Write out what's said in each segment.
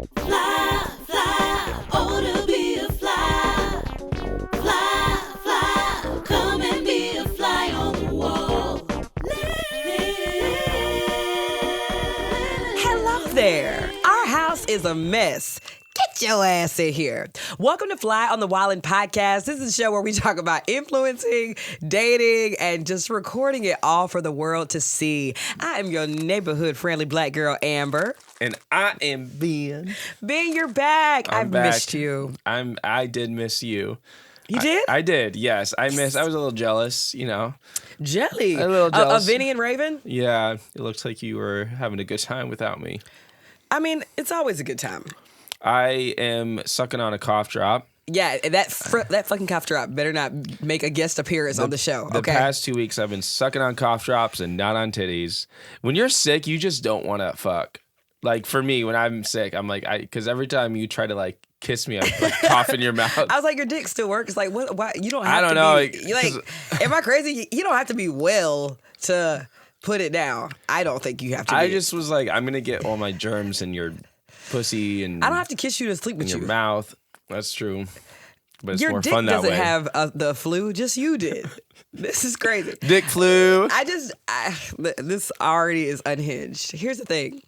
Fly, fly, oh to be a fly. Fly, fly, come and be a fly on the wall. Hello there. Our house is a mess. Get your ass in here. Welcome to Fly on the Wildin' podcast. This is a show where we talk about influencing, dating, and just recording it all for the world to see. I am your neighborhood friendly black girl, Amber. And I am Ben. Ben, you're back. I've back. missed you. I did miss you. You did? I did, yes. I was a little jealous, you know. Jelly. A little jealous. Of Vinny and Raven? Yeah, it looked like you were having a good time without me. I mean, it's always a good time. I am sucking on a cough drop. Yeah, that fucking cough drop better not make a guest appearance on the show. The okay. past 2 weeks, I've been sucking on cough drops and not on titties. When you're sick, you just don't want to fuck. Like, for me, when I'm sick, I'm like, because every time you try to, like, kiss me, I like, cough in your mouth. I was like, your dick still works? Like, what? Why? You don't have to I don't know. be, like, am I crazy? You don't have to be well to put it down. I don't think you have to be. I just was like, I'm going to get all my germs in your pussy and I don't have to kiss you to sleep with your you. mouth. That's true. But it's Your more dick fun that way. doesn't have the flu, just you did. This is crazy. Dick flu. This already is unhinged. Here's the thing.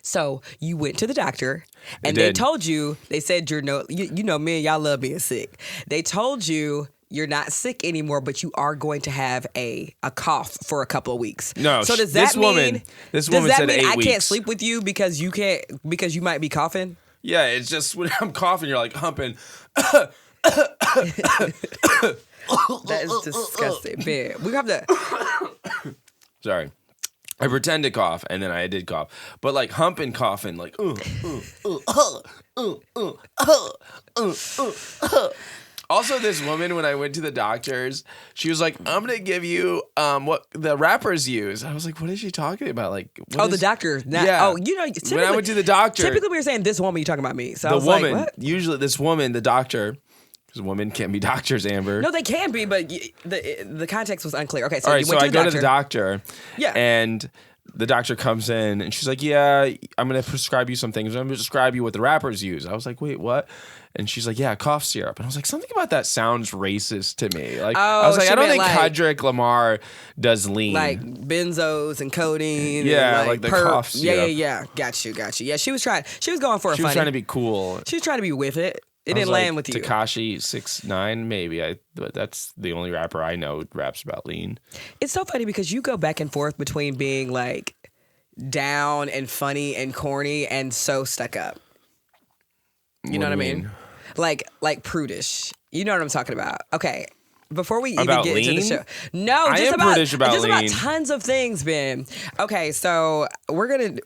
So you went to the doctor and they told you, they said you know me and y'all love being sick. They told you you're not sick anymore, but you are going to have a cough for a couple of weeks. No, so does that mean this woman said 8 weeks. I can't sleep with you because you might be coughing? Yeah, it's just when I'm coughing, you're like humping. That is disgusting. Man, we have to. Sorry. I pretend to cough, and then I did cough. But like humping, coughing, like, Also, this woman, when I went to the doctors, she was like, I'm going to give you what the rappers use. I was like, what is she talking about? Like, the doctor. Yeah. Oh, you know, when I went to the doctor. Typically, we were saying this woman, you're talking about me. So I the was woman, like, what? usually this woman, the doctor, because women can't be doctors, Amber. No, they can be, but the context was unclear. Okay, so all right, you went so to the I doctor. go to the doctor. Yeah. And the doctor comes in and she's like, yeah, I'm going to prescribe you some things. I'm going to prescribe you what the rappers use. I was like, wait, what? And she's like, yeah, cough syrup. And I was like, something about that sounds racist to me. Like, I was like, I don't think Kendrick Lamar does lean. Like benzos and codeine. Yeah, and like the cough syrup. Yeah. Got you. Yeah, she was going for a funny. She was trying to be cool. She was trying to be with it. It I didn't was land like, with you. Tekashi 6ix9ine, maybe. But that's the only rapper I know who raps about lean. It's so funny because you go back and forth between being like down and funny and corny and so stuck up. You know what I mean? Like prudish. You know what I'm talking about. Okay. Before we even get into the show. No, I just am about prudish about just lean. about tons of things, Ben. Okay, so we're gonna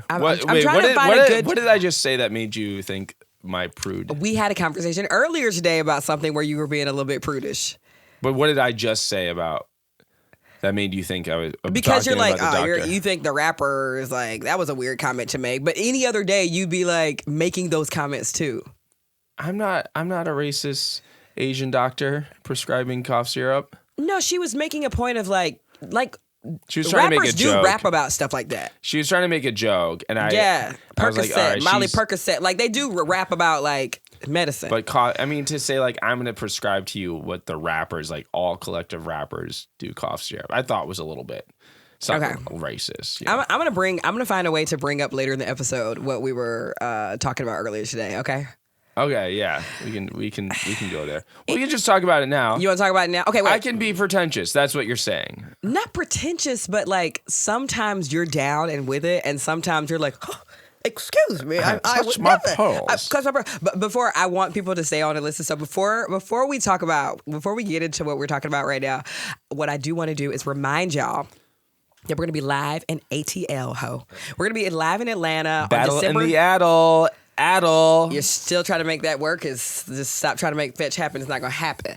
I'm What trying to find a good. What did I just say that made you think my prude? We had a conversation earlier today about something where you were being a little bit prudish. But what did I just say about that made you think I was because you're like, about the doctor? You think the rapper is like, that was a weird comment to make. But any other day, you'd be like making those comments too. I'm not a racist Asian doctor prescribing cough syrup. No, she was making a point of like she was trying to make a rappers joke. do rap about stuff like that. She was trying to make a joke, and I was like, Percocet, all right, Molly Percocet, like they do rap about like medicine. But to say like I'm going to prescribe to you what the rappers, like all collective rappers, do cough syrup, I thought was a little bit racist. Yeah. I'm gonna find a way to bring up later in the episode what we were talking about earlier today. Okay. Okay, yeah, we can go there. We can just talk about it now. You want to talk about it now? Okay, wait. I can be pretentious. That's what you're saying. Not pretentious, but like sometimes you're down and with it, and sometimes you're like, oh, excuse me, I touch my pearls. But before, I want people to stay on and listen. So before we get into what we're talking about right now, what I do want to do is remind y'all that we're gonna be live in ATL, ho. We're gonna be live in Atlanta Battle on December. In the Addle. You're still trying to make that work. Just stop trying to make fetch happen. It's not going to happen.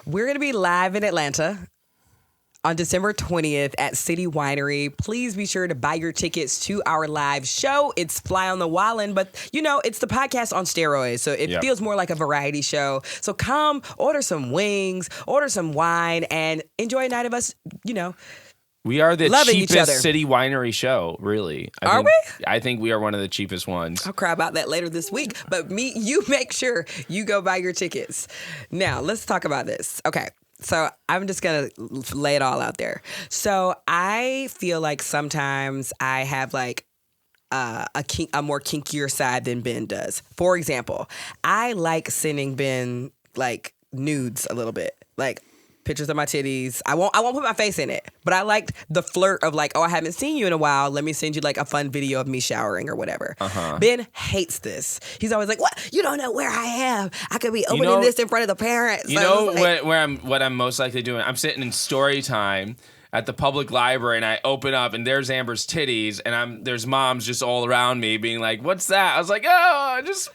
We're going to be live in Atlanta on December 20th at City Winery. Please be sure to buy your tickets to our live show. It's Fly on the Wildin', but it's the podcast on steroids. So it feels more like a variety show. So come, order some wings, order some wine, and enjoy a night of us, We are the loving each other. cheapest city winery show, really. Are we? I think we are one of the cheapest ones. I'll cry about that later this week. But you make sure you go buy your tickets. Now, let's talk about this. Okay. So I'm just going to lay it all out there. So I feel like sometimes I have like a more kinkier side than Ben does. For example, I like sending Ben like nudes a little bit. Like pictures of my titties. I won't put my face in it, but I liked the flirt of like, oh, I haven't seen you in a while. Let me send you like a fun video of me showering or whatever. Ben hates this. He's always like, what? You don't know where I am. I could be opening this in front of the parents. You know what I'm most likely doing? I'm sitting in story time at the public library and I open up and there's Amber's titties and there's moms just all around me being like, what's that? I was like, oh, just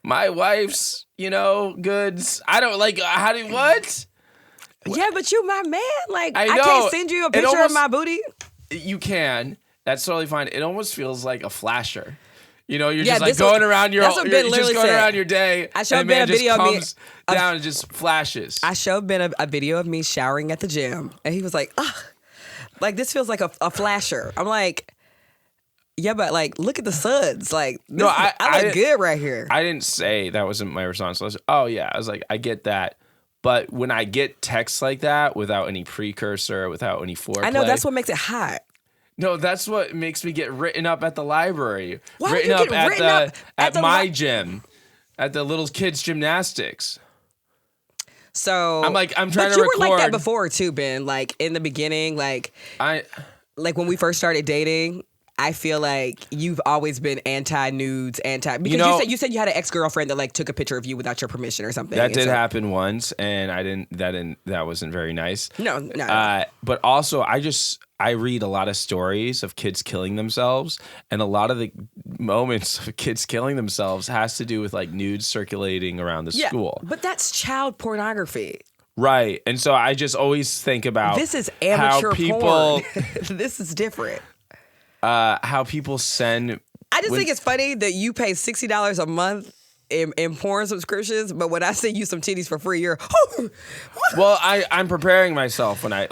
my wife's, goods. I don't like, what? Yeah, but you my man. Like, I can't send you a picture of my booty. You can. That's totally fine. It almost feels like a flasher. You're just like going around your day. I showed Ben a video of me down and just flashes. I showed Ben a video of me showering at the gym, and he was like, "Ugh, like this feels like a flasher." I'm like, "Yeah, but like, look at the suds. Like, I look good right here." I didn't say that wasn't my response. I was, oh yeah, I was like, I get that. But when I get texts like that without any precursor, without any foreplay, I know that's what makes it hot. No, that's what makes me get written up at the library. Why would you get written up at my gym, at the little kids' gymnastics. So I'm trying to record. But you were like that before too, Ben. Like in the beginning, like when we first started dating. I feel like you've always been anti-nudes, because you said you had an ex-girlfriend that like took a picture of you without your permission or something. That did happen once, and that wasn't very nice. No. But also, I read a lot of stories of kids killing themselves, and a lot of the moments of kids killing themselves has to do with like nudes circulating around the school. But that's child pornography. Right. And so I just always think about this is amateur porn. This is different. How people send. I just think it's funny that you pay $60 a month in porn subscriptions, but when I send you some titties for free, you're. Well, I'm preparing myself when I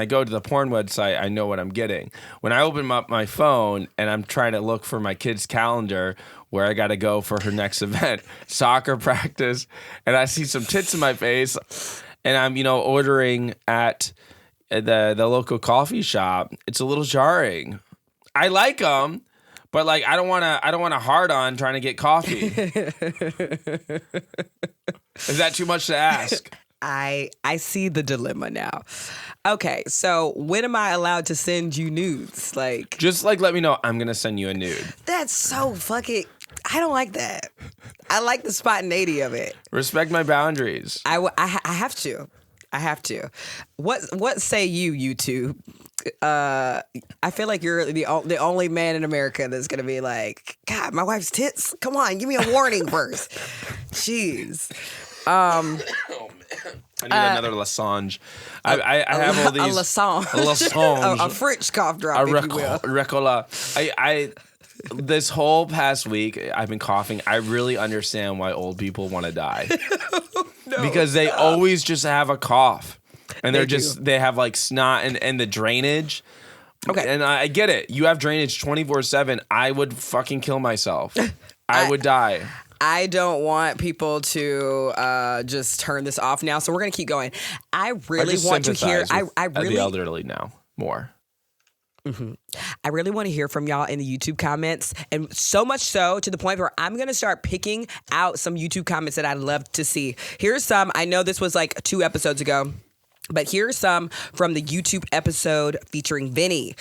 go to the porn website. I know what I'm getting. When I open up my phone and I'm trying to look for my kid's calendar where I got to go for her next event, soccer practice, and I see some tits in my face, and I'm ordering at the local coffee shop. It's a little jarring. I like them, but like I don't want to hard on trying to get coffee. Is that too much to ask? I see the dilemma now. Okay, so when am I allowed to send you nudes? Like, just like let me know I'm gonna send you a nude. That's so fucking. I don't like that. I like the spontaneity of it. Respect my boundaries. I have to. I have to. What say you, YouTube? I feel like you're the only man in America that's gonna be like, God, my wife's tits. Come on, give me a warning first. Jeez. Oh, man. I need another Lasange. I have all these. A Lasange. A French cough drop, if you will. Ricola. This whole past week, I've been coughing. I really understand why old people want to die. Because they always just have a cough. And they have like snot and the drainage. Okay. And I get it. You have drainage 24/7. I would fucking kill myself. I would die. I don't want people to just turn this off now. So we're going to keep going. I really want to hear. I really the elderly now more. Mm-hmm. I really want to hear from y'all in the YouTube comments, and so much so to the point where I'm going to start picking out some YouTube comments that I'd love to see. Here's some. I know this was like 2 episodes ago, but here's some from the YouTube episode featuring Vinny.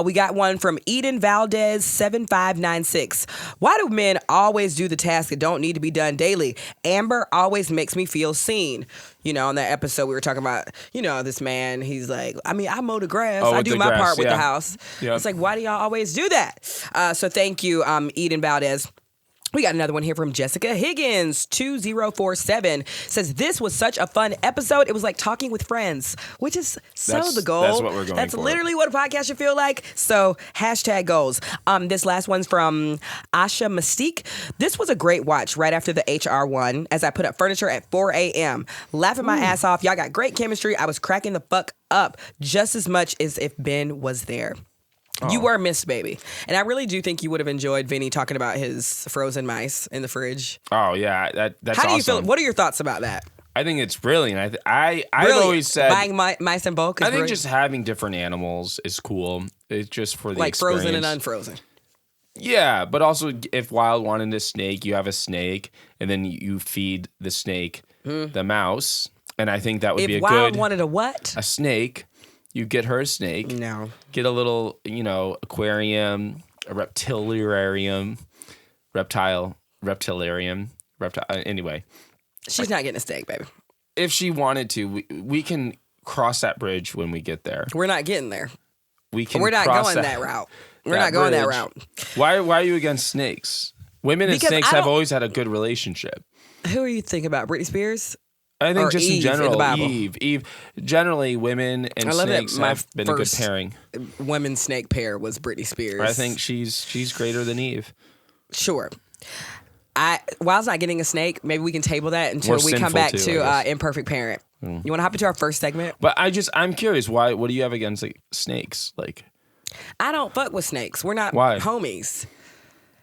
We got one from Eden Valdez 7596. Why do men always do the tasks that don't need to be done daily? Amber always makes me feel seen. On that episode we were talking about, this man, he's like, I mow the grass. I do my part with the house. Yep. It's like, why do y'all always do that? So thank you, Eden Valdez. We got another one here from Jessica Higgins, 2047. Says, this was such a fun episode. It was like talking with friends, which is the goal. That's what we're going That's for. literally what a podcast should feel like. So #goals. This last one's from Asha Mystique. This was a great watch right after the HR one as I put up furniture at 4 a.m. Laughing my ass off. Y'all got great chemistry. I was cracking the fuck up just as much as if Ben was there. You were missed, baby. And I really do think you would have enjoyed Vinny talking about his frozen mice in the fridge. Oh, yeah. That's How do you awesome. feel? What are your thoughts about that? I think it's brilliant. I've Really? always said Buying mice in bulk is I think brilliant. just having different animals is cool. It's just for the like experience. frozen and unfrozen. Yeah, but also if Wild wanted a snake, you have a snake, and then you feed the snake the mouse, and I think that would be If a Wild good wanted a what? a snake. You get her a snake. No. Get a little, aquarium, a reptilarium. Anyway, She's not getting a steak, baby. if she wanted to, we can cross that bridge when we get there. We're not getting there. We're not going that route. We're not going that route. Why are you against snakes? Women and Because snakes I have don't- always had a good relationship. Who are you thinking about? Britney Spears? I think Or just Eve in in general, the Bible. Eve. Generally, women and I love that snakes my have been a good first pairing. Women's snake pair was Britney Spears. I think she's greater than Eve. Sure. Wild's not getting a snake. Maybe we can table that until More we come sinful back too, to I guess. Imperfect Parent. You want to hop into our first segment? But I'm curious. What do you have against snakes? Like, I don't fuck with snakes. We're not Why? homies.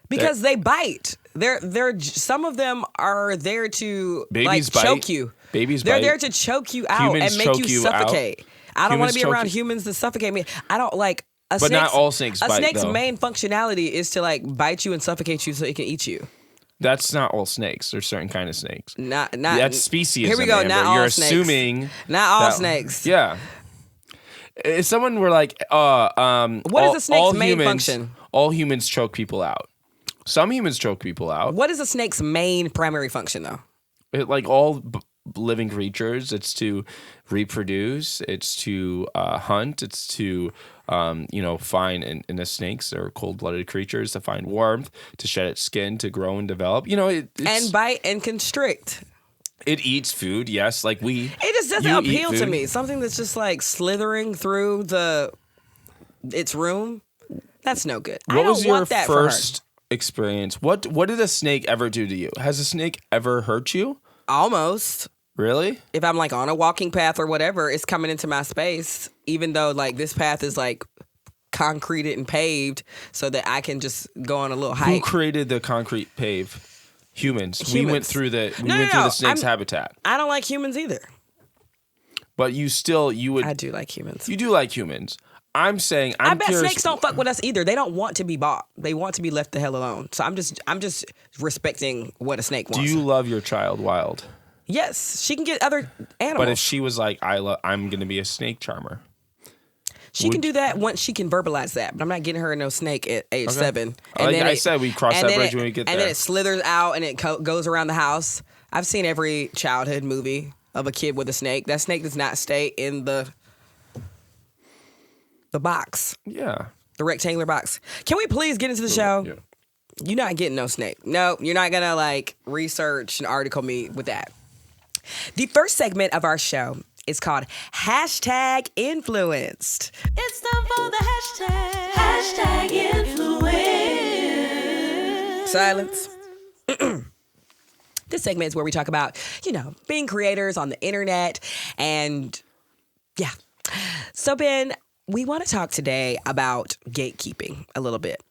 Because they bite. They're some of them are there to Babies bite. choke you. Babies They're bite. there to choke you out Humans and make choke you you out. suffocate. I don't want to Humans be choke around you- humans that suffocate me. I don't like a But not snake's- all snakes A bite, snake's though. main functionality is to bite you and suffocate you so it can eat you. that's not all snakes. There's certain kind of snakes. Not That's speciesism. Here we go. Amber. Not all You're snakes. assuming Not all that- snakes. Yeah. If someone were like, What is a snake's main function? All humans choke people out. Some humans choke people out. What is a snake's main primary function though? Like all living creatures, it's to reproduce. It's to hunt. It's to find in the snakes, they're cold-blooded creatures, to find warmth, to shed its skin, to grow and develop. And bite and constrict. It eats food. Yes, like we. It just doesn't you eat appeal to food. me. Something that's just slithering through its room. That's no good. I What don't was your want that for her. first experience? What did a snake ever do to you? Has a snake ever hurt you? Almost. Really? If I'm on a walking path or whatever, it's coming into my space, even though this path is concreted and paved so that I can just go on a little Who hike. created the concrete pave? Humans. We went Humans. through the No. snake's habitat. I don't like humans either. But you would. I do like humans. You do like humans. I'm saying. I I'm bet curious, snakes don't fuck with us either. They don't want to be bought. They want to be left the hell alone. So I'm just respecting what a snake Do wants. you love your child wild? Yes, she can get other animals. But if she was like, I'm going to be a snake charmer. she can do that once she can verbalize that. But I'm not getting her no snake at age 7. Like I said, we cross and that then bridge when we get And there. then it slithers out and it goes around the house. I've seen every childhood movie of a kid with a snake. That snake does not stay in the box, Yeah. the rectangular box. Can we please get into the show? Yeah. You're not getting no snake. No, you're not gonna research and article me with that. The first segment of our show is called #Influenced. It's time for the hashtag influence. Silence. This segment is where we talk about, being creators on the internet and yeah. So Ben, we want to talk today about gatekeeping a little bit.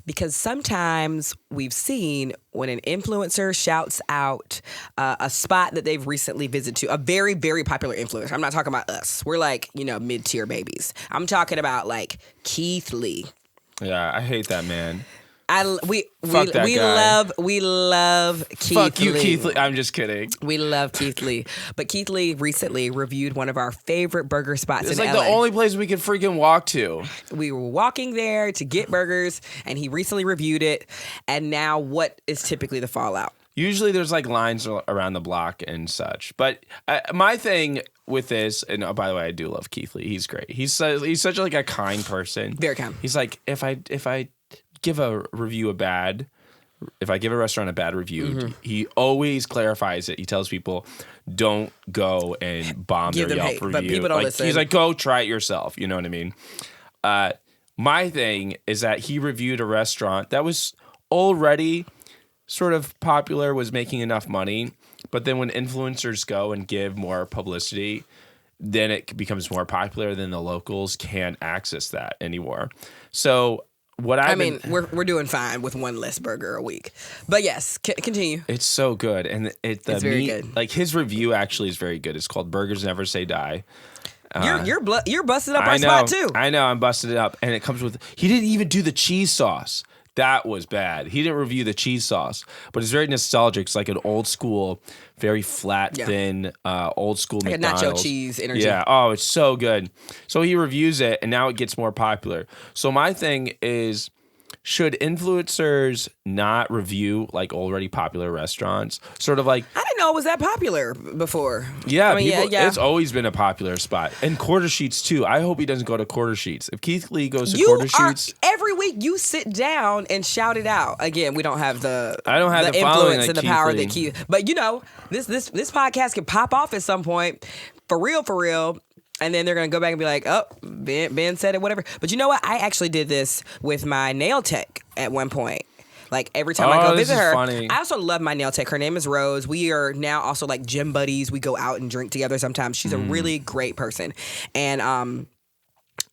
Because sometimes we've seen when an influencer shouts out a spot that they've recently visited to, a very, very popular influencer. I'm not talking about us. We're mid-tier babies. I'm talking about Keith Lee. Yeah, I hate that man. We Fuck that guy. love Keith Fuck you, Lee. Keith Lee. I'm just kidding. We love Keith Lee. But Keith Lee recently reviewed one of our favorite burger spots It's in like LA. the only place we can freaking walk to. We were walking there to get burgers, and he recently reviewed it. And now what is typically the fallout? Usually there's lines around the block and such. But my thing with this, and by the way, I do love Keith Lee. He's great. He's such a kind person. Very kind. He's like, if I give a review a bad, if I give a restaurant a bad review, he always clarifies it. He tells people, don't go and bomb Give their them Yelp hate, review. but people don't listen. He's like, go try it yourself. You know what I mean? My thing is that he reviewed a restaurant that was already sort of popular, was making enough money. But then when influencers go and give more publicity, then it becomes more popular. Then the locals can't access that anymore. So we're doing fine with one less burger a week. But yes, continue. It's so good, and It's very good. Like his review actually is very good. It's called "Burgers Never Say Die." You're busted up our spot too. I know, I'm busted it up, and it comes with. He didn't even do the cheese sauce. That was bad. He didn't review the cheese sauce, but it's very nostalgic. It's like an old school, very flat, thin, old school like McDonald's. a nacho cheese energy. Yeah. Oh, it's so good. So he reviews it, and now it gets more popular. So my thing is, should influencers not review like already popular restaurants? Sort of like, I didn't know it was that popular before. yeah, I mean, people, yeah. it's always been a popular spot. And Quarter Sheets too. I hope he doesn't go to Quarter Sheets. If Keith Lee goes to Quarter Sheets, every week you sit down and shout it out. Again, we don't have the following influence like and the Keith power Lee. that Keith. But you know, this podcast can pop off at some point, for real. And then they're going to go back and be like, oh, Ben said it, whatever. But you know what? I actually did this with my nail tech at one point. Like every time I go this visit is her, funny. I also love my nail tech. Her name is Rose. We are now also like gym buddies. We go out and drink together sometimes. She's a really great person. And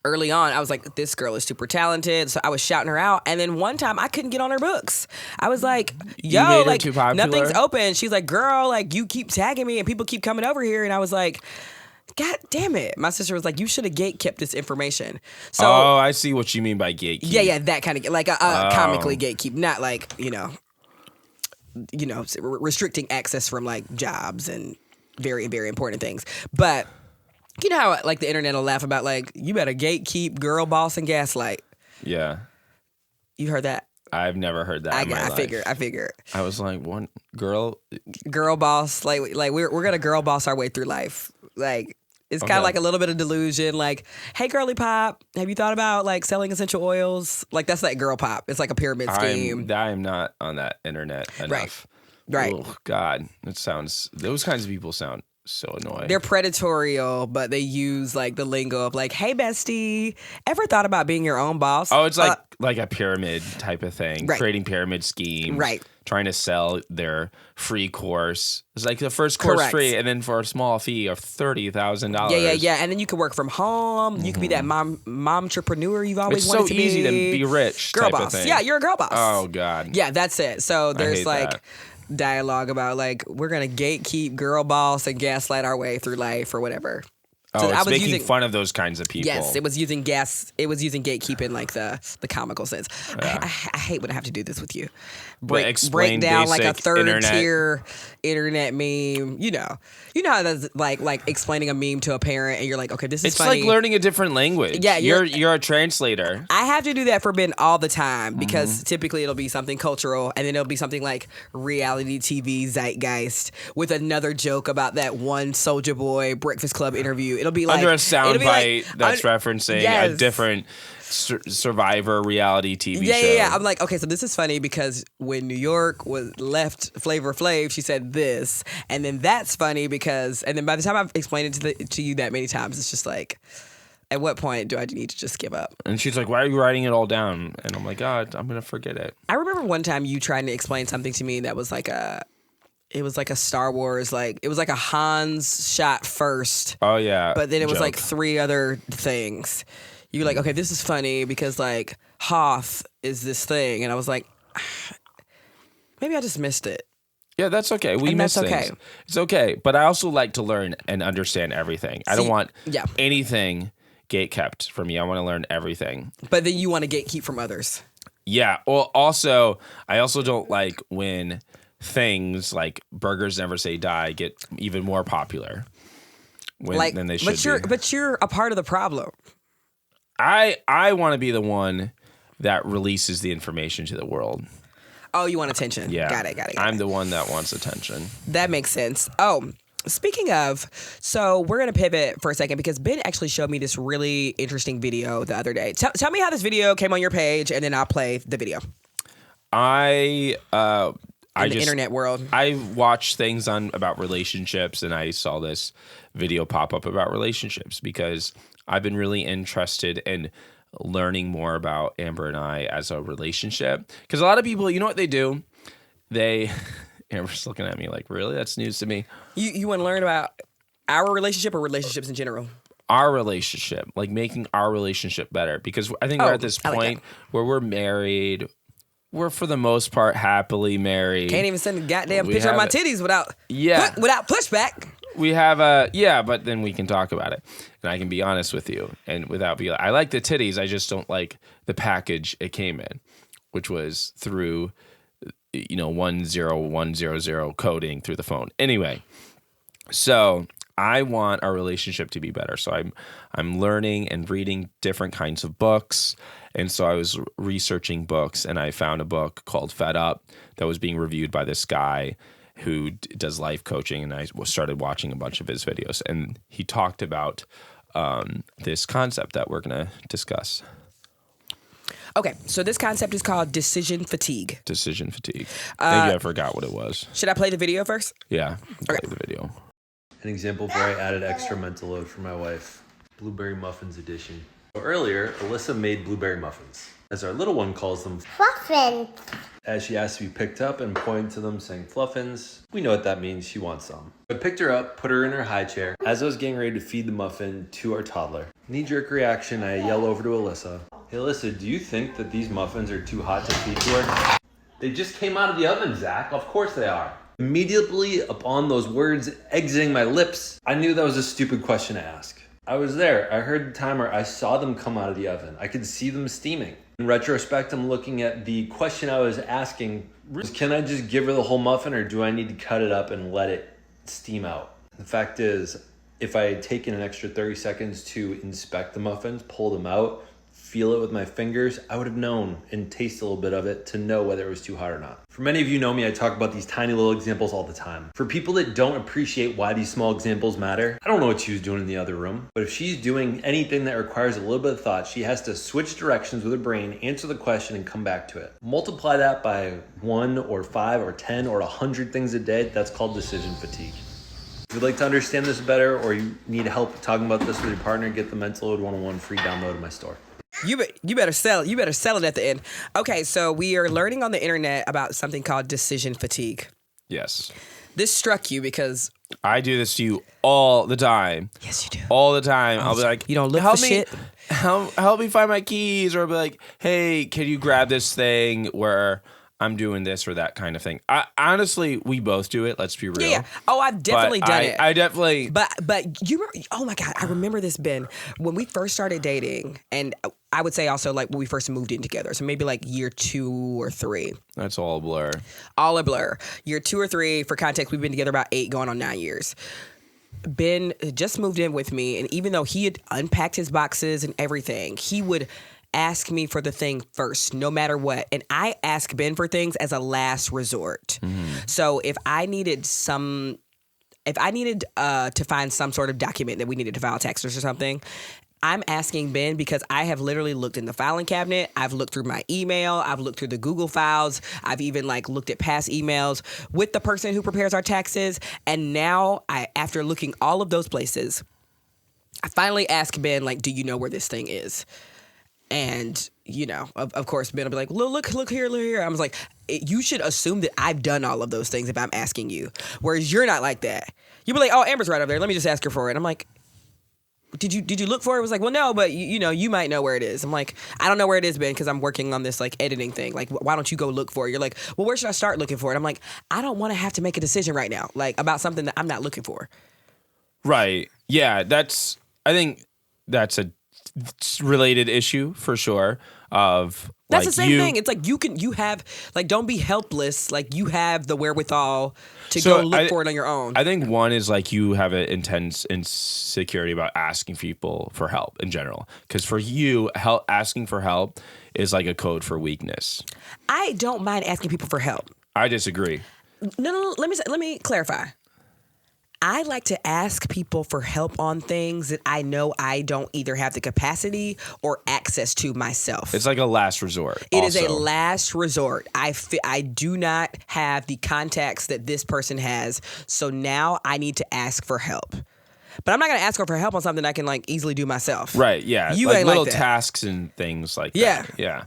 early on, I was like, this girl is super talented. So I was shouting her out. And then one time I couldn't get on her books. I was like, You yo, made her like too popular? nothing's open. She's like, girl, like you keep tagging me and people keep coming over here. And I was like, God damn it. My sister was like, you should have gate kept this information. So, oh, I see what you mean by gatekeep. yeah, that kind of, like a comically gatekeep, not like, restricting access from like jobs and very, very important things. But you know how like the internet will laugh about like, you better gatekeep, girl boss, and gaslight. Yeah. You heard that? I've never heard that in my life. I figure. I was like, one girl boss, like we're gonna girl boss our way through life. Like it's kind of like a little bit of delusion. Like, hey, girly pop, have you thought about like selling essential oils? Like that's like girl pop. It's like a pyramid scheme. I am not on that internet enough. Right. Oh God, those kinds of people sound so annoying. They're like but they use like the lingo of like, hey, bestie, ever thought about being your own boss? Oh, it's like a pyramid type of thing. Right. Creating pyramid schemes. Right. Trying to sell their free course. It's like the first course Correct. free, and then for a small fee of $30,000. Yeah. And then you can work from home. You can be that mom entrepreneur you've always It's wanted so to be. easy to be rich. Girl type boss. Of thing. Yeah, you're a girl boss. Oh God. Yeah, that's it. So there's hate like that. dialogue about like we're gonna gatekeep, girl boss, and gaslight our way through life or whatever. Oh, it's making fun of those kinds of people. Yes, it was using gatekeep in like the comical sense. Yeah. I hate when I have to do this with you. Explain break down like a basic third internet. tier internet meme. You know how that's like explaining a meme to a parent and you're like, okay, this is It's funny. like learning a different language. Yeah, you're a translator. I have to do that for Ben all the time because Mm-hmm. typically it'll be something cultural and then it'll be something like reality TV zeitgeist with another joke about that one Soulja Boy Breakfast Club interview. It'll be like Under a it'll be like, soundbite that's referencing a yes. different Survivor reality TV show. Yeah. I'm like, okay, so this is funny because when New York was left Flavor Flav, she said this, and then that's funny because, and then by the time I've explained it to you that many times, it's just like, at what point do I need to just give up? And she's like, why are you writing it all down? And I'm like, God, I'm going to forget it. I remember one time you trying to explain something to me that was like it was like a Star Wars, like it was like a Hans shot first. Oh, yeah. But then it was joke. like three other things. You were like, okay, this is funny because like Hoth is this thing. And I was like, maybe I just missed it. Yeah, that's okay. We And miss that's things. okay. It's okay. But I also like to learn and understand everything. I don't want anything gate kept from me. I want to learn everything. But then you want to gatekeep from others. Yeah. Well, also, I also don't like when things like Burgers Never Say Die get even more popular than they should be. But you're a part of the problem. I want to be the one that releases the information to the world. Oh, you want attention. Yeah. Got it. I'm the one that wants attention. That makes sense. Oh, speaking of, so we're going to pivot for a second because Ben actually showed me this really interesting video the other day. Tell me how this video came on your page and then I'll play the video. I in the internet world. I watch things about relationships, and I saw this video pop up about relationships because I've been really interested in learning more about Amber and I as a relationship. Because a lot of people, you know what they do? Amber's looking at me like, really? That's news to me. You want to learn about our relationship or relationships in general? Our relationship, like making our relationship better. Because I think we're at this point where we're married. We're, for the most part, happily married. Can't even send a goddamn picture of my titties without pushback. We have but then we can talk about it. And I can be honest with you. And without being, I like the titties. I just don't like the package it came in, which was through, 10100 coding through the phone. Anyway, so I want our relationship to be better. So I'm learning and reading different kinds of books. And so I was researching books, and I found a book called Fed Up that was being reviewed by this guy who does life coaching, and I started watching a bunch of his videos. And he talked about this concept that we're going to discuss. Okay, so this concept is called decision fatigue. Decision fatigue. Maybe I forgot what it was. Should I play the video first? Yeah, play the video. An example where I added extra mental load for my wife. Blueberry muffins edition. So earlier, Alyssa made blueberry muffins, as our little one calls them. Fluffin. As she asked to be picked up and pointed to them saying fluffins, we know what that means, she wants some. I picked her up, put her in her high chair. As I was getting ready to feed the muffin to our toddler, knee-jerk reaction, I yell over to Alyssa. Hey Alyssa, do you think that these muffins are too hot to feed to her? They just came out of the oven, Zach. Of course they are. Immediately upon those words exiting my lips, I knew that was a stupid question to ask. I was there. I heard the timer. I saw them come out of the oven. I could see them steaming. In retrospect, I'm looking at the question I was asking. Can I just give her the whole muffin, or do I need to cut it up and let it steam out? The fact is, if I had taken an extra 30 seconds to inspect the muffins, pull them out, feel it with my fingers, I would have known and taste a little bit of it to know whether it was too hot or not. For many of you know me, I talk about these tiny little examples all the time. For people that don't appreciate why these small examples matter, I don't know what she was doing in the other room, but if she's doing anything that requires a little bit of thought, she has to switch directions with her brain, answer the question, and come back to it. Multiply that by 1 or 5 or 10 or 100 things a day, that's called decision fatigue. If you'd like to understand this better, or you need help talking about this with your partner, get the Mental Load 101 free download in my store. You better sell it. You better sell it at the end. Okay, so we are learning on the internet about something called decision fatigue. Yes. This struck you because I do this to you all the time. Yes, you do. All the time. I'll be like, you don't look help for me, shit. Help me find my keys, or I'll be like, hey, can you grab this thing where I'm doing this or that kind of thing. Honestly, we both do it. Let's be real. Yeah. Oh, I've definitely done it. I definitely. But you were. Oh my God, I remember this, Ben. When we first started dating, and I would say also like when we first moved in together. So maybe like year 2 or 3. That's all a blur. All a blur. Year 2 or 3. For context, we've been together about 8, going on 9 years. Ben just moved in with me, and even though he had unpacked his boxes and everything, he would ask me for the thing first, no matter what. And I ask Ben for things as a last resort. So if I needed to find some sort of document that we needed to file taxes or something, I'm asking Ben because I have literally looked in the filing cabinet. I've looked through my email. I've looked through the Google files. I've even looked at past emails with the person who prepares our taxes. And now after looking all of those places, I finally ask Ben, do you know where this thing is? And, of course, Ben will be like, look here. I was like, you should assume that I've done all of those things if I'm asking you. Whereas you're not like that. You'll be like, oh, Amber's right over there. Let me just ask her for it. I'm like, did you look for it? It was like, well, no, but you might know where it is. I'm like, I don't know where it is, Ben, because I'm working on this editing thing. Why don't you go look for it? You're like, well, where should I start looking for it? I'm like, I don't want to have to make a decision right now, about something that I'm not looking for. Right. Yeah, I think that's a related issue for sure. That's the same thing. It's you have don't be helpless. You have the wherewithal to go look for it on your own. I think one is you have an intense insecurity about asking people for help in general. Because for you, asking for help is a code for weakness. I don't mind asking people for help. I disagree. No. Let me clarify. I like to ask people for help on things that I know I don't either have the capacity or access to myself. It's like a last resort. It is a last resort. I do not have the contacts that this person has, so now I need to ask for help. But I'm not going to ask her for help on something I can like easily do myself. Right, yeah. You like ain't little like that. tasks and things like Yeah. that. Yeah.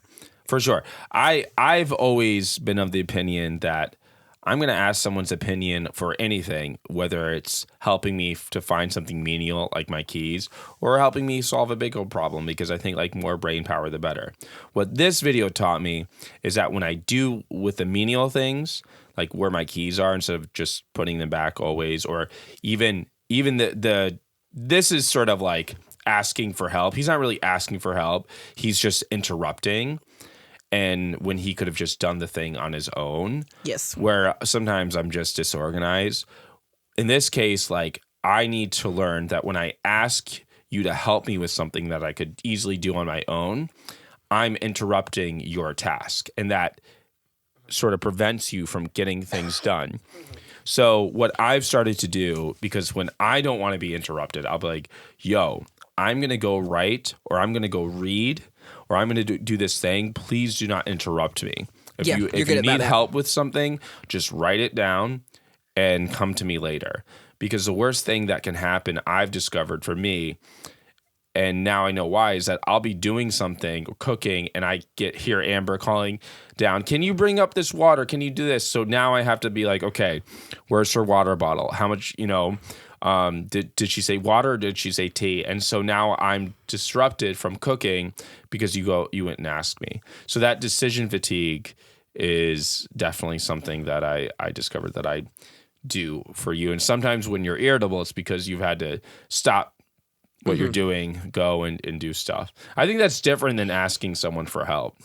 For sure. I've always been of the opinion that I'm going to ask someone's opinion for anything, whether it's helping me to find something menial like my keys or helping me solve a big old problem, because I think like more brain power, the better. What this video taught me is that when I do with the menial things, like where my keys are, instead of just putting them back always, or even this is sort of like asking for help. He's not really asking for help. He's just interrupting. And when he could have just done the thing on his own. Yes. Where sometimes I'm just disorganized. In this case, like I need to learn that when I ask you to help me with something that I could easily do on my own, I'm interrupting your task. And that sort of prevents you from getting things done. So what I've started to do, because when I don't want to be interrupted, I'll be like, yo, I'm going to go write, or I'm going to go read, or I'm going to do this thing. Please do not interrupt me. If you need help with something, just write it down and come to me later. Because the worst thing that can happen, I've discovered for me, and now I know why, is that I'll be doing something, cooking, and I hear Amber calling down, can you bring up this water? Can you do this? So now I have to be like, okay, where's her water bottle? How much, did she say water or did she say tea? And so now I'm disrupted from cooking because you went and asked me. So that decision fatigue is definitely something that I discovered that I do for you. And sometimes when you're irritable, it's because you've had to stop what you're doing, go and do stuff. I think that's different than asking someone for help.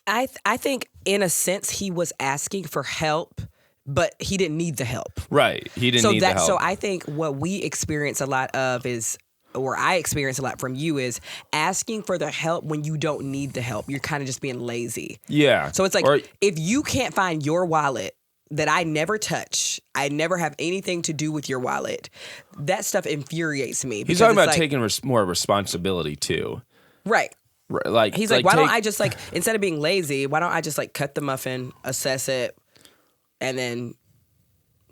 I think in a sense he was asking for help, but he didn't need the help. Right. He didn't need the help. So I think what we experience a lot of is, or I experience a lot from you, is asking for the help when you don't need the help. You're kind of just being lazy. Yeah. So it's like, if you can't find your wallet that I never touch, I never have anything to do with your wallet, that stuff infuriates me. He's talking about taking more responsibility too. Right. Like he's like, why don't I just like, instead of being lazy, why don't I just like cut the muffin, assess it, and then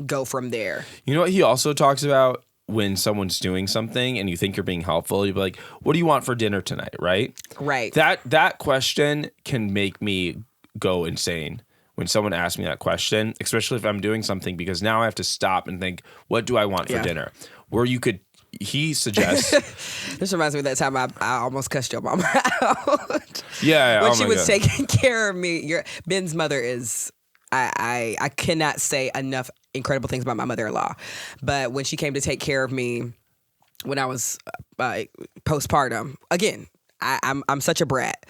go from there? You know what he also talks about? When someone's doing something and you think you're being helpful, you'll be like, what do you want for dinner tonight? Right? Right. That question can make me go insane when someone asks me that question, especially if I'm doing something, because now I have to stop and think, what do I want for dinner? Where he suggests. This reminds me of that time I almost cussed your mama out. Yeah. When she was taking care of me. Ben's mother is, I cannot say enough incredible things about my mother-in-law. But when she came to take care of me when I was postpartum, again, I'm such a brat.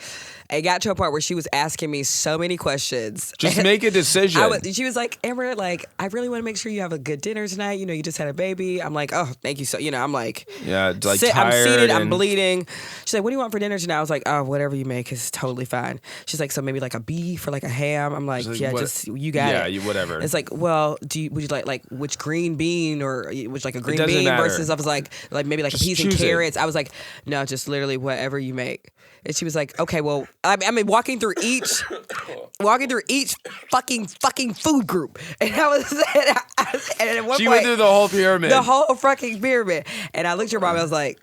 It got to a part where she was asking me so many questions. Just make a decision. She was like, Amber, like, I really want to make sure you have a good dinner tonight. You just had a baby. I'm like, oh, thank you. So, I'm like, yeah, like tired. I'm seated. I'm and bleeding. She's like, what do you want for dinner tonight? I was like, oh, whatever you make is totally fine. She's like, so maybe like a beef or like a ham. I'm like, yeah, just, you got it. Yeah, whatever. It's like, well, would you like which green bean, or which like a green bean matter. versus, I was like maybe like just a piece of carrots. I was like, no, just literally whatever you make. And she was like, okay, well, I mean, walking through each fucking food group. And I was, and at one she point, went through the whole pyramid. The whole fucking pyramid. And I looked at your mom and I was like,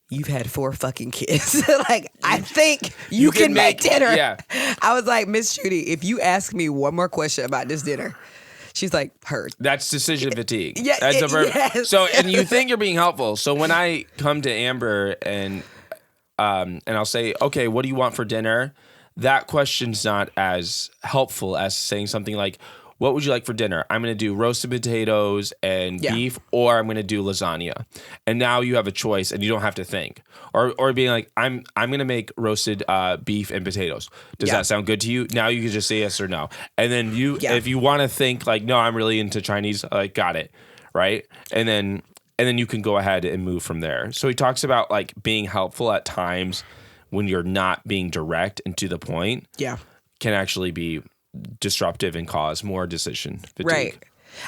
you've had 4 fucking kids. Like, I think you can make dinner. Yeah. I was like, Miss Judy, if you ask me one more question about this dinner, she's like, heard. That's decision fatigue. Yeah. That's yes. So, and you think you're being helpful. So when I come to Amber and I'll say, okay, what do you want for dinner? That question's not as helpful as saying something like, what would you like for dinner? I'm going to do roasted potatoes and beef, or I'm going to do lasagna. And now you have a choice and you don't have to think. Or being like, I'm going to make roasted beef and potatoes. Does that sound good to you? Now you can just say yes or no. And then if you want to think like, no, I'm really into Chinese, like, got it. Right? And then you can go ahead and move from there. So he talks about like being helpful at times when you're not being direct and to the point. Yeah. Can actually be disruptive and cause more decision fatigue. Right.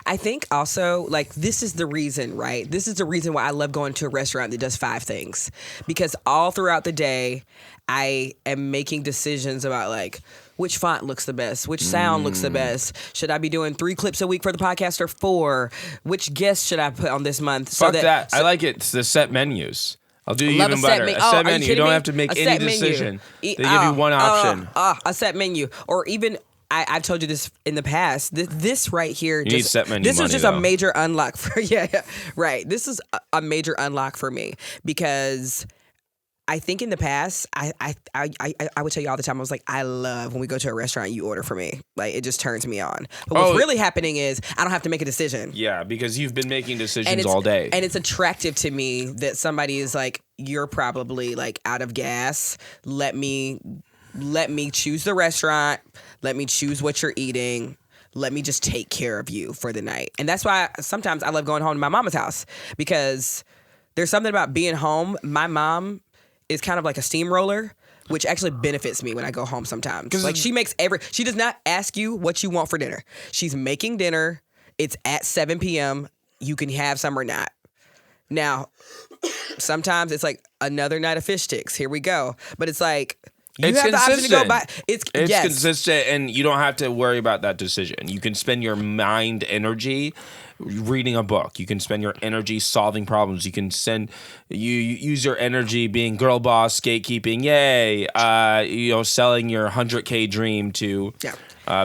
I think also, like, this is the reason, right? This is the reason why I love going to a restaurant that does 5 things. Because all throughout the day, I am making decisions about, like, which font looks the best? Which sound looks the best? Should I be doing 3 clips a week for the podcast or 4? Which guests should I put on this month? Fuck that. I like it. It's the set menus. I'll do you even better. A set menu. You don't have to make any decision. They give you one option. A set menu. Or even... I've told you this in the past. This right here, you need set menu this money, is just though. a major unlock for right. This is a major unlock for me because I think in the past I would tell you all the time I was like, I love when we go to a restaurant you order for me, like it just turns me on. But what's really happening is I don't have to make a decision. Yeah, because you've been making decisions all day, and it's attractive to me that somebody is like, you're probably like out of gas. Let me choose the restaurant. Let me choose what you're eating. Let me just take care of you for the night. And that's why sometimes I love going home to my mama's house because there's something about being home. My mom is kind of like a steamroller, which actually benefits me when I go home sometimes. Like she does not ask you what you want for dinner. She's making dinner. It's at 7 p.m. You can have some or not. Now, sometimes it's like another night of fish sticks. Here we go. But it's like... You it's have consistent. The option to go buy. It's yes. consistent, and you don't have to worry about that decision. You can spend your mind energy reading a book. You can spend your energy solving problems. You can use your energy being girl boss, gatekeeping. Yay! Selling your 100K dream to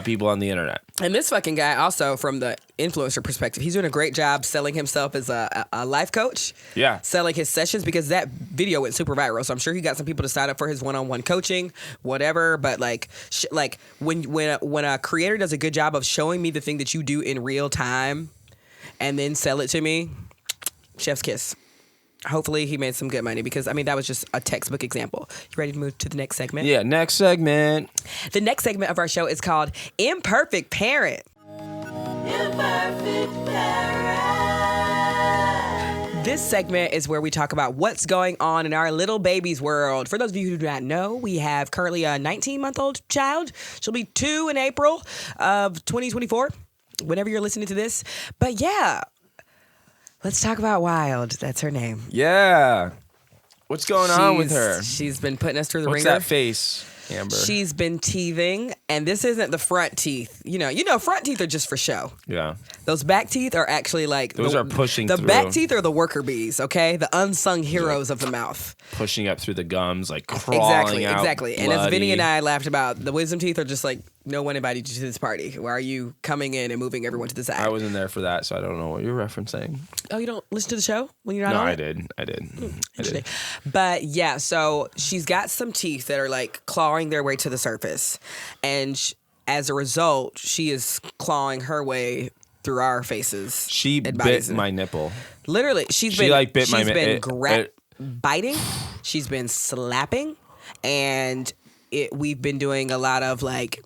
people on the internet. And this fucking guy also, from the influencer perspective, he's doing a great job selling himself as a life coach. Yeah. Selling his sessions because that video went super viral. So I'm sure he got some people to sign up for his one-on-one coaching, whatever. But like when a creator does a good job of showing me the thing that you do in real time and then sell it to me, chef's kiss. Hopefully he made some good money because, I mean, that was just a textbook example. You ready to move to the next segment? Yeah, next segment. The next segment of our show is called Imperfect Parent. Imperfect Parent. This segment is where we talk about what's going on in our little baby's world. For those of you who do not know, we have currently a 19-month-old child. She'll be 2 in April of 2024, whenever you're listening to this. But yeah... Let's talk about Wild. That's her name. Yeah. What's going on with her? She's been putting us through the ringer. What's that face, Amber? She's been teething, and this isn't the front teeth. You know, front teeth are just for show. Yeah. Those back teeth are actually like... Those are pushing through. The back teeth are the worker bees, okay? The unsung heroes of the mouth. Pushing up through the gums, like crawling out. Exactly. And as Vinny and I laughed about, the wisdom teeth are just like, no one invited you to this party. Why are you coming in and moving everyone to the side? I wasn't there for that, so I don't know what you're referencing. Oh, you don't listen to the show when you're not on? No, I did. I did. But yeah, so she's got some teeth that are like clawing their way to the surface. And as a result, she is clawing her way through our faces. She bit my nipple. Literally, she's been biting. She's been slapping. And we've been doing a lot of like...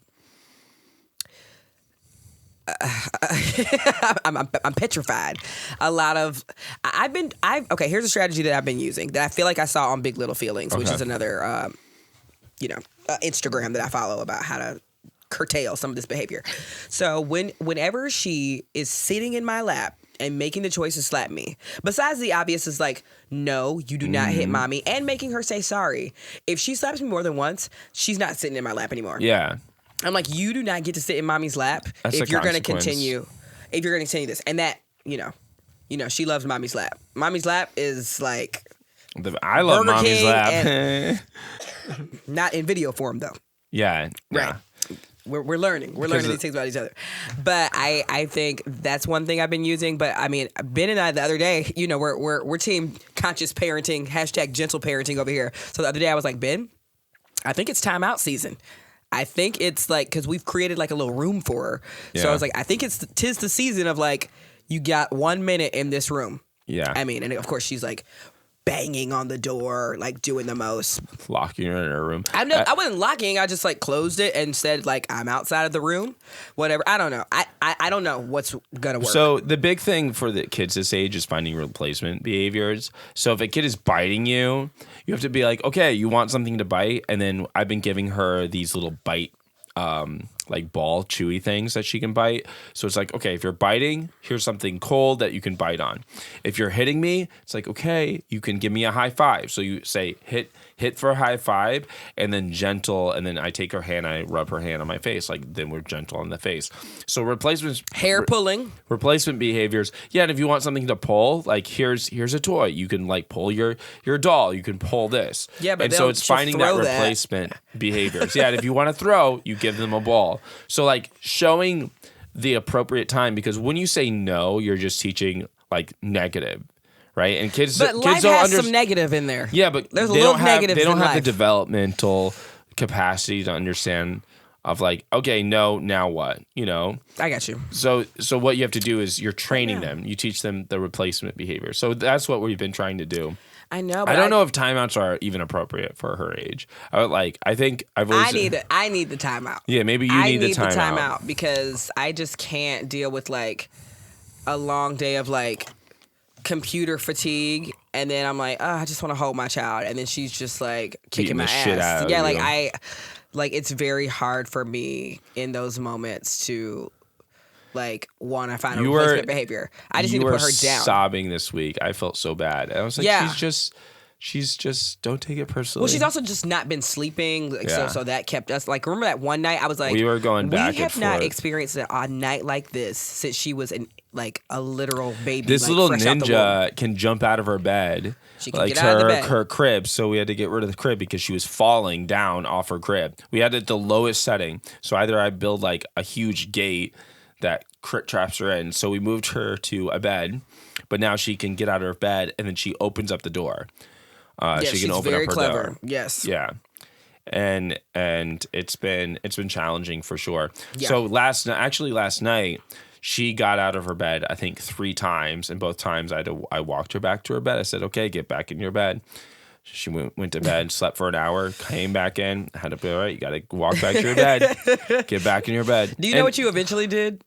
I'm petrified. A lot of okay. Here's a strategy that I've been using that I feel like I saw on Big Little Feelings, which is another Instagram that I follow about how to curtail some of this behavior. So whenever she is sitting in my lap and making the choice to slap me, besides the obvious is like, no, you do not hit mommy, and making her say sorry. If she slaps me more than once, she's not sitting in my lap anymore. Yeah. I'm like, you do not get to sit in mommy's lap if you're going to continue. If you're going to continue this, and that, she loves mommy's lap. Mommy's lap is like, I love Burger mommy's King lap. Not in video form though. Yeah, right. We're learning. We're learning these things about each other. But I think that's one thing I've been using. But I mean, Ben and I the other day, we're team conscious parenting, #gentle parenting over here. So the other day I was like, Ben, I think it's timeout season. I think it's like, because we've created like a little room for her. Yeah. So I was like, I think tis the season of like, you got 1 minute in this room. Yeah. I mean, and of course she's like banging on the door, like doing the most. Locking her in her room. I wasn't locking. I just like closed it and said like, I'm outside of the room. Whatever. I don't know. I don't know what's gonna work. So the big thing for the kids this age is finding replacement behaviors. So if a kid is biting you, you have to be like, okay, you want something to bite? And then I've been giving her these little bite like ball chewy things that she can bite. So it's like, okay, if you're biting, here's something cold that you can bite on. If you're hitting me, it's like, okay, you can give me a high five. So you say hit for a high five, and then gentle, and then I take her hand, I rub her hand on my face, like then we're gentle on the face. So Hair pulling. Replacement behaviors. Yeah, and if you want something to pull, like here's a toy. You can like pull your doll. You can pull this. Yeah, but and so it's finding that replacement behaviors. Yeah, and if you want to throw, you give them a ball. So like showing the appropriate time, because when you say no, you're just teaching like negative. Right, and kids life don't has some negative in there. Yeah, but there's a little negatives. They don't in have life. the developmental capacity to understand of like, okay, no, now what? You know. I got you. So what you have to do is you're training them. You teach them the replacement behavior. So that's what we've been trying to do. I know. But I don't know if timeouts are even appropriate for her age. I think I've always. I need the timeout. Yeah, maybe you need the timeout. I need the timeout because I just can't deal with like a long day of like computer fatigue, and then I'm like, oh, I just want to hold my child, and then she's just like kicking my ass. Shit out of yeah, you. It's very hard for me in those moments to like want to find a replacement behavior. I just need to put her down. Sobbing this week. I felt so bad. I was like, yeah. She's just don't take it personally. Well, she's also just not been sleeping, like, so that kept us like. Remember that one night I was like, we were going back and forth. We have not experienced a night like this since she was like a literal baby. This like, little fresh out the ninja can jump out of her bed. She can get out of the bed. Her crib, so we had to get rid of the crib because she was falling down off her crib. We had it at the lowest setting, so either I build like a huge gate that traps her in, so we moved her to a bed, but now she can get out of her bed, and then she opens up the door. She can open up her door. Yes. Yeah. And it's been challenging for sure. Yeah. So last night she got out of her bed I think 3 times, and both times I walked her back to her bed. I said, "Okay, get back in your bed." She went to bed, slept for an hour, came back in. I had to be all right. You got to walk back to your bed, get back in your bed. Do you know what you eventually did?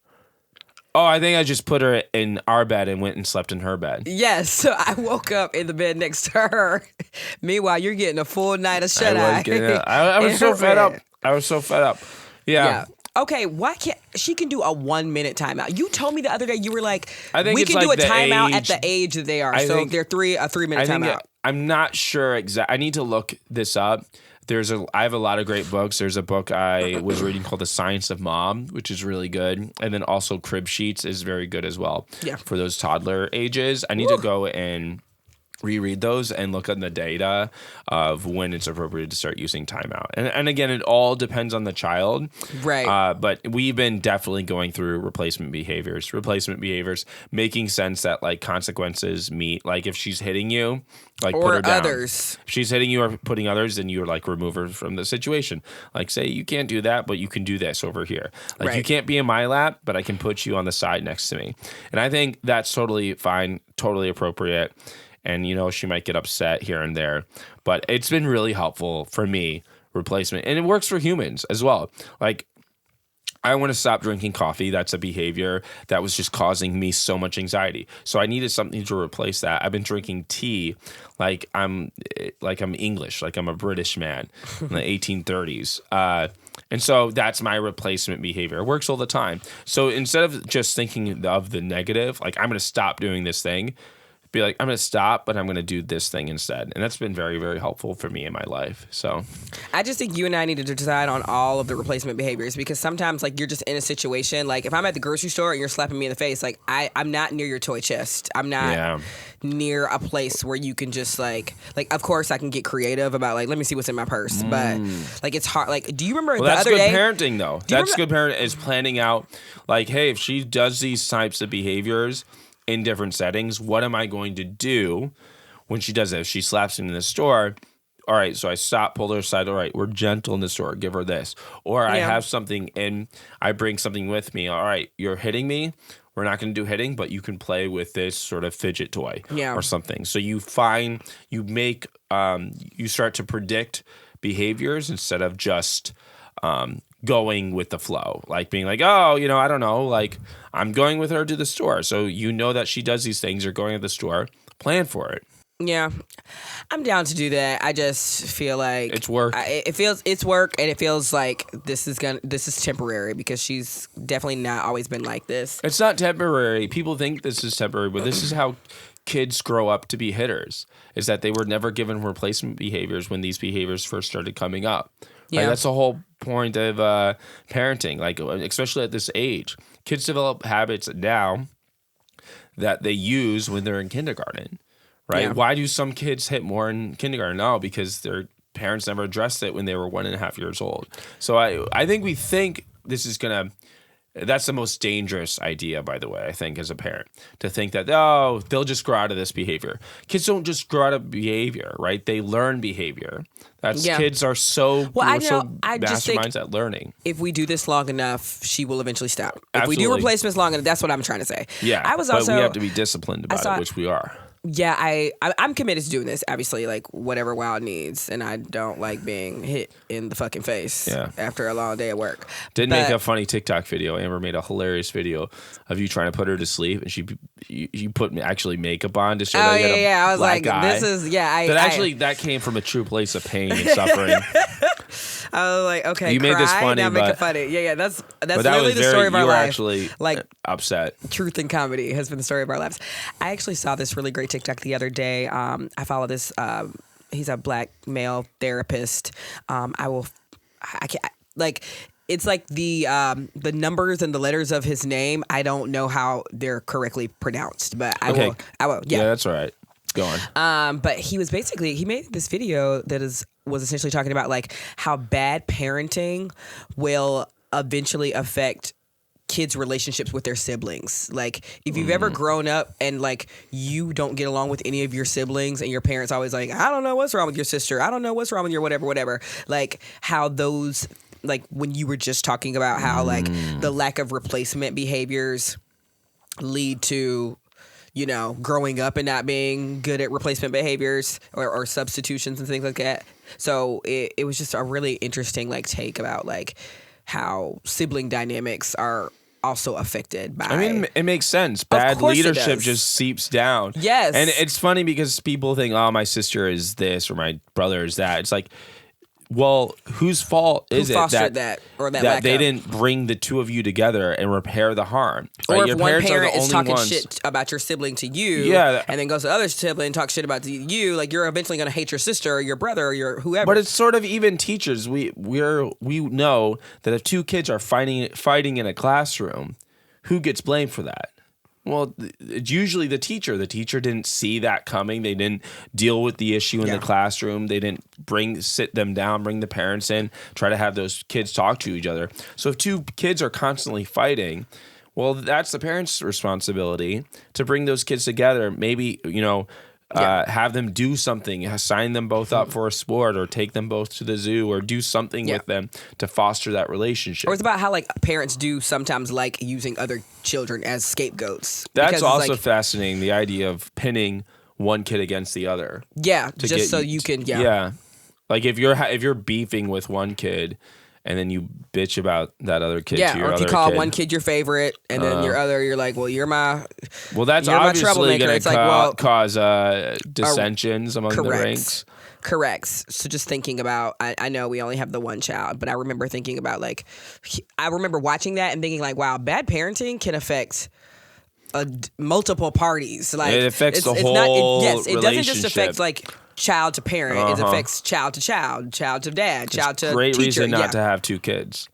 Oh, I think I just put her in our bed and went and slept in her bed. Yes, so I woke up in the bed next to her. Meanwhile, you're getting a full night of shut-eye. I was so fed up. I was so fed up. Yeah. Okay, why can't she can do a 1-minute timeout? You told me the other day you were like, I think we it's can do like a timeout age, at the age that they are. I So think, they're a 3-minute timeout. I'm not sure exactly. I need to look this up. I have a lot of great books. There's a book I was reading called The Science of Mom, which is really good. And then also Crib Sheets is very good as well. Yeah. For those toddler ages. I need to go and reread those and look at the data of when it's appropriate to start using timeout. And again, it all depends on the child. Right. But we've been definitely going through replacement behaviors, making sense that like consequences meet. Like if she's hitting you, like or put her down. others. If she's hitting you or putting others, then you like remove her from the situation. Like say you can't do that, but you can do this over here. Like you can't be in my lap, but I can put you on the side next to me. And I think that's totally fine, totally appropriate. And, she might get upset here and there. But it's been really helpful for me, replacement. And it works for humans as well. Like, I want to stop drinking coffee. That's a behavior that was just causing me so much anxiety. So I needed something to replace that. I've been drinking tea like I'm English, like I'm a British man in the 1830s. And so that's my replacement behavior. It works all the time. So instead of just thinking of the negative, like I'm going to stop doing this thing, be like, I'm going to stop, but I'm going to do this thing instead. And that's been very, very helpful for me in my life. So I just think you and I need to decide on all of the replacement behaviors, because sometimes like you're just in a situation, like if I'm at the grocery store and you're slapping me in the face, like I'm not near your toy chest. I'm not near a place where you can just like of course I can get creative about like, let me see what's in my purse. But like it's hard. Like, do you remember the other day? That's good parenting though. That's good parenting is planning out like, hey, if she does these types of behaviors in different settings, what am I going to do when she does that? If she slaps me in the store, all right, so I stop, pull her aside, all right, we're gentle in the store, give her this. Or I have something I bring something with me, all right, you're hitting me, we're not going to do hitting, but you can play with this sort of fidget toy or something. So you start to predict behaviors instead of just going with the flow, like being like, oh, I don't know, like I'm going with her to the store. So that she does these things, you're going to the store, plan for it. Yeah, I'm down to do that. I just feel like It's work. It's work, and it feels like this is temporary because she's definitely not always been like this. It's not temporary. People think this is temporary, but this is how kids grow up to be hitters. Is that they were never given replacement behaviors when these behaviors first started coming up. Yeah. Like, that's the whole point of parenting. Like, especially at this age, kids develop habits now that they use when they're in kindergarten. Right? Yeah. Why do some kids hit more in kindergarten? No, because their parents never addressed it when they were 1.5 years old. So I think we think this is gonna. That's the most dangerous idea, by the way, I think, as a parent, to think that, oh, they'll just grow out of this behavior. Kids don't just grow out of behavior, right? They learn behavior. Kids are so masterminds at learning. If we do this long enough, she will eventually stop. Absolutely. If we do replacements long enough, that's what I'm trying to say. Yeah, but we have to be disciplined about it, which we are. Yeah, I'm committed to doing this, obviously, like whatever Wild needs, and I don't like being hit in the fucking face after a long day at work. Did make a funny TikTok video. Amber made a hilarious video of you trying to put her to sleep, and you put actually makeup on to show that you had a I was black like, eye. this is that came from a true place of pain and suffering. I was like, okay, you made this funny, now make it but funny. Yeah, that's that literally was the story of our you were life. actually like upset. Truth and comedy has been the story of our lives. I actually saw this really great TikTok the other day. I follow this. He's a black male therapist. It's like the numbers and the letters of his name. I don't know how they're correctly pronounced, but I will. Yeah, that's all right. Go on. But he made this video that was essentially talking about like how bad parenting will eventually affect kids' relationships with their siblings. Like if you've ever grown up and like you don't get along with any of your siblings and your parents always like, I don't know what's wrong with your sister. I don't know what's wrong with your whatever. Like how those, like when you were just talking about how like the lack of replacement behaviors lead to, you know, growing up and not being good at replacement behaviors or substitutions and things like that. So it was just a really interesting like take about like how sibling dynamics are also affected by. I mean, it makes sense. Bad leadership just seeps down. Yes. And it's funny because people think, oh, my sister is this or my brother is that. It's like, well, whose fault is it that they didn't bring the two of you together and repair the harm? Right? Or if your one parents parent are the is only talking ones. shit about your sibling to you, and then goes to the other sibling and talks shit about you, like you're eventually going to hate your sister or your brother or your whoever. But it's sort of even teachers. We know that if two kids are fighting in a classroom, who gets blamed for that? Well, it's usually the teacher. The teacher didn't see that coming. They didn't deal with the issue in the classroom. They didn't sit them down, bring the parents in, try to have those kids talk to each other. So if two kids are constantly fighting, well, that's the parents' responsibility to bring those kids together. Maybe, you know, have them do something, sign them both up for a sport or take them both to the zoo or do something with them to foster that relationship. Or it's about how like parents do sometimes like using other children as scapegoats. That's also fascinating, the idea of pinning one kid against the other. Yeah, just so you can, Yeah. Like if you're beefing with one kid and then you bitch about that other kid to your other kid. Yeah, or if you call one kid your favorite and then you're like, well, you're my Well, that's obviously going to cause dissensions among the ranks. Correct. So just thinking about, I know we only have the one child, but I remember thinking about like, I remember watching that and thinking like, wow, bad parenting can affect multiple parties. Like it affects the whole relationship. It doesn't just affect like child to parent. It affects child to child, child to dad, child to great teacher. Reason not to have two kids.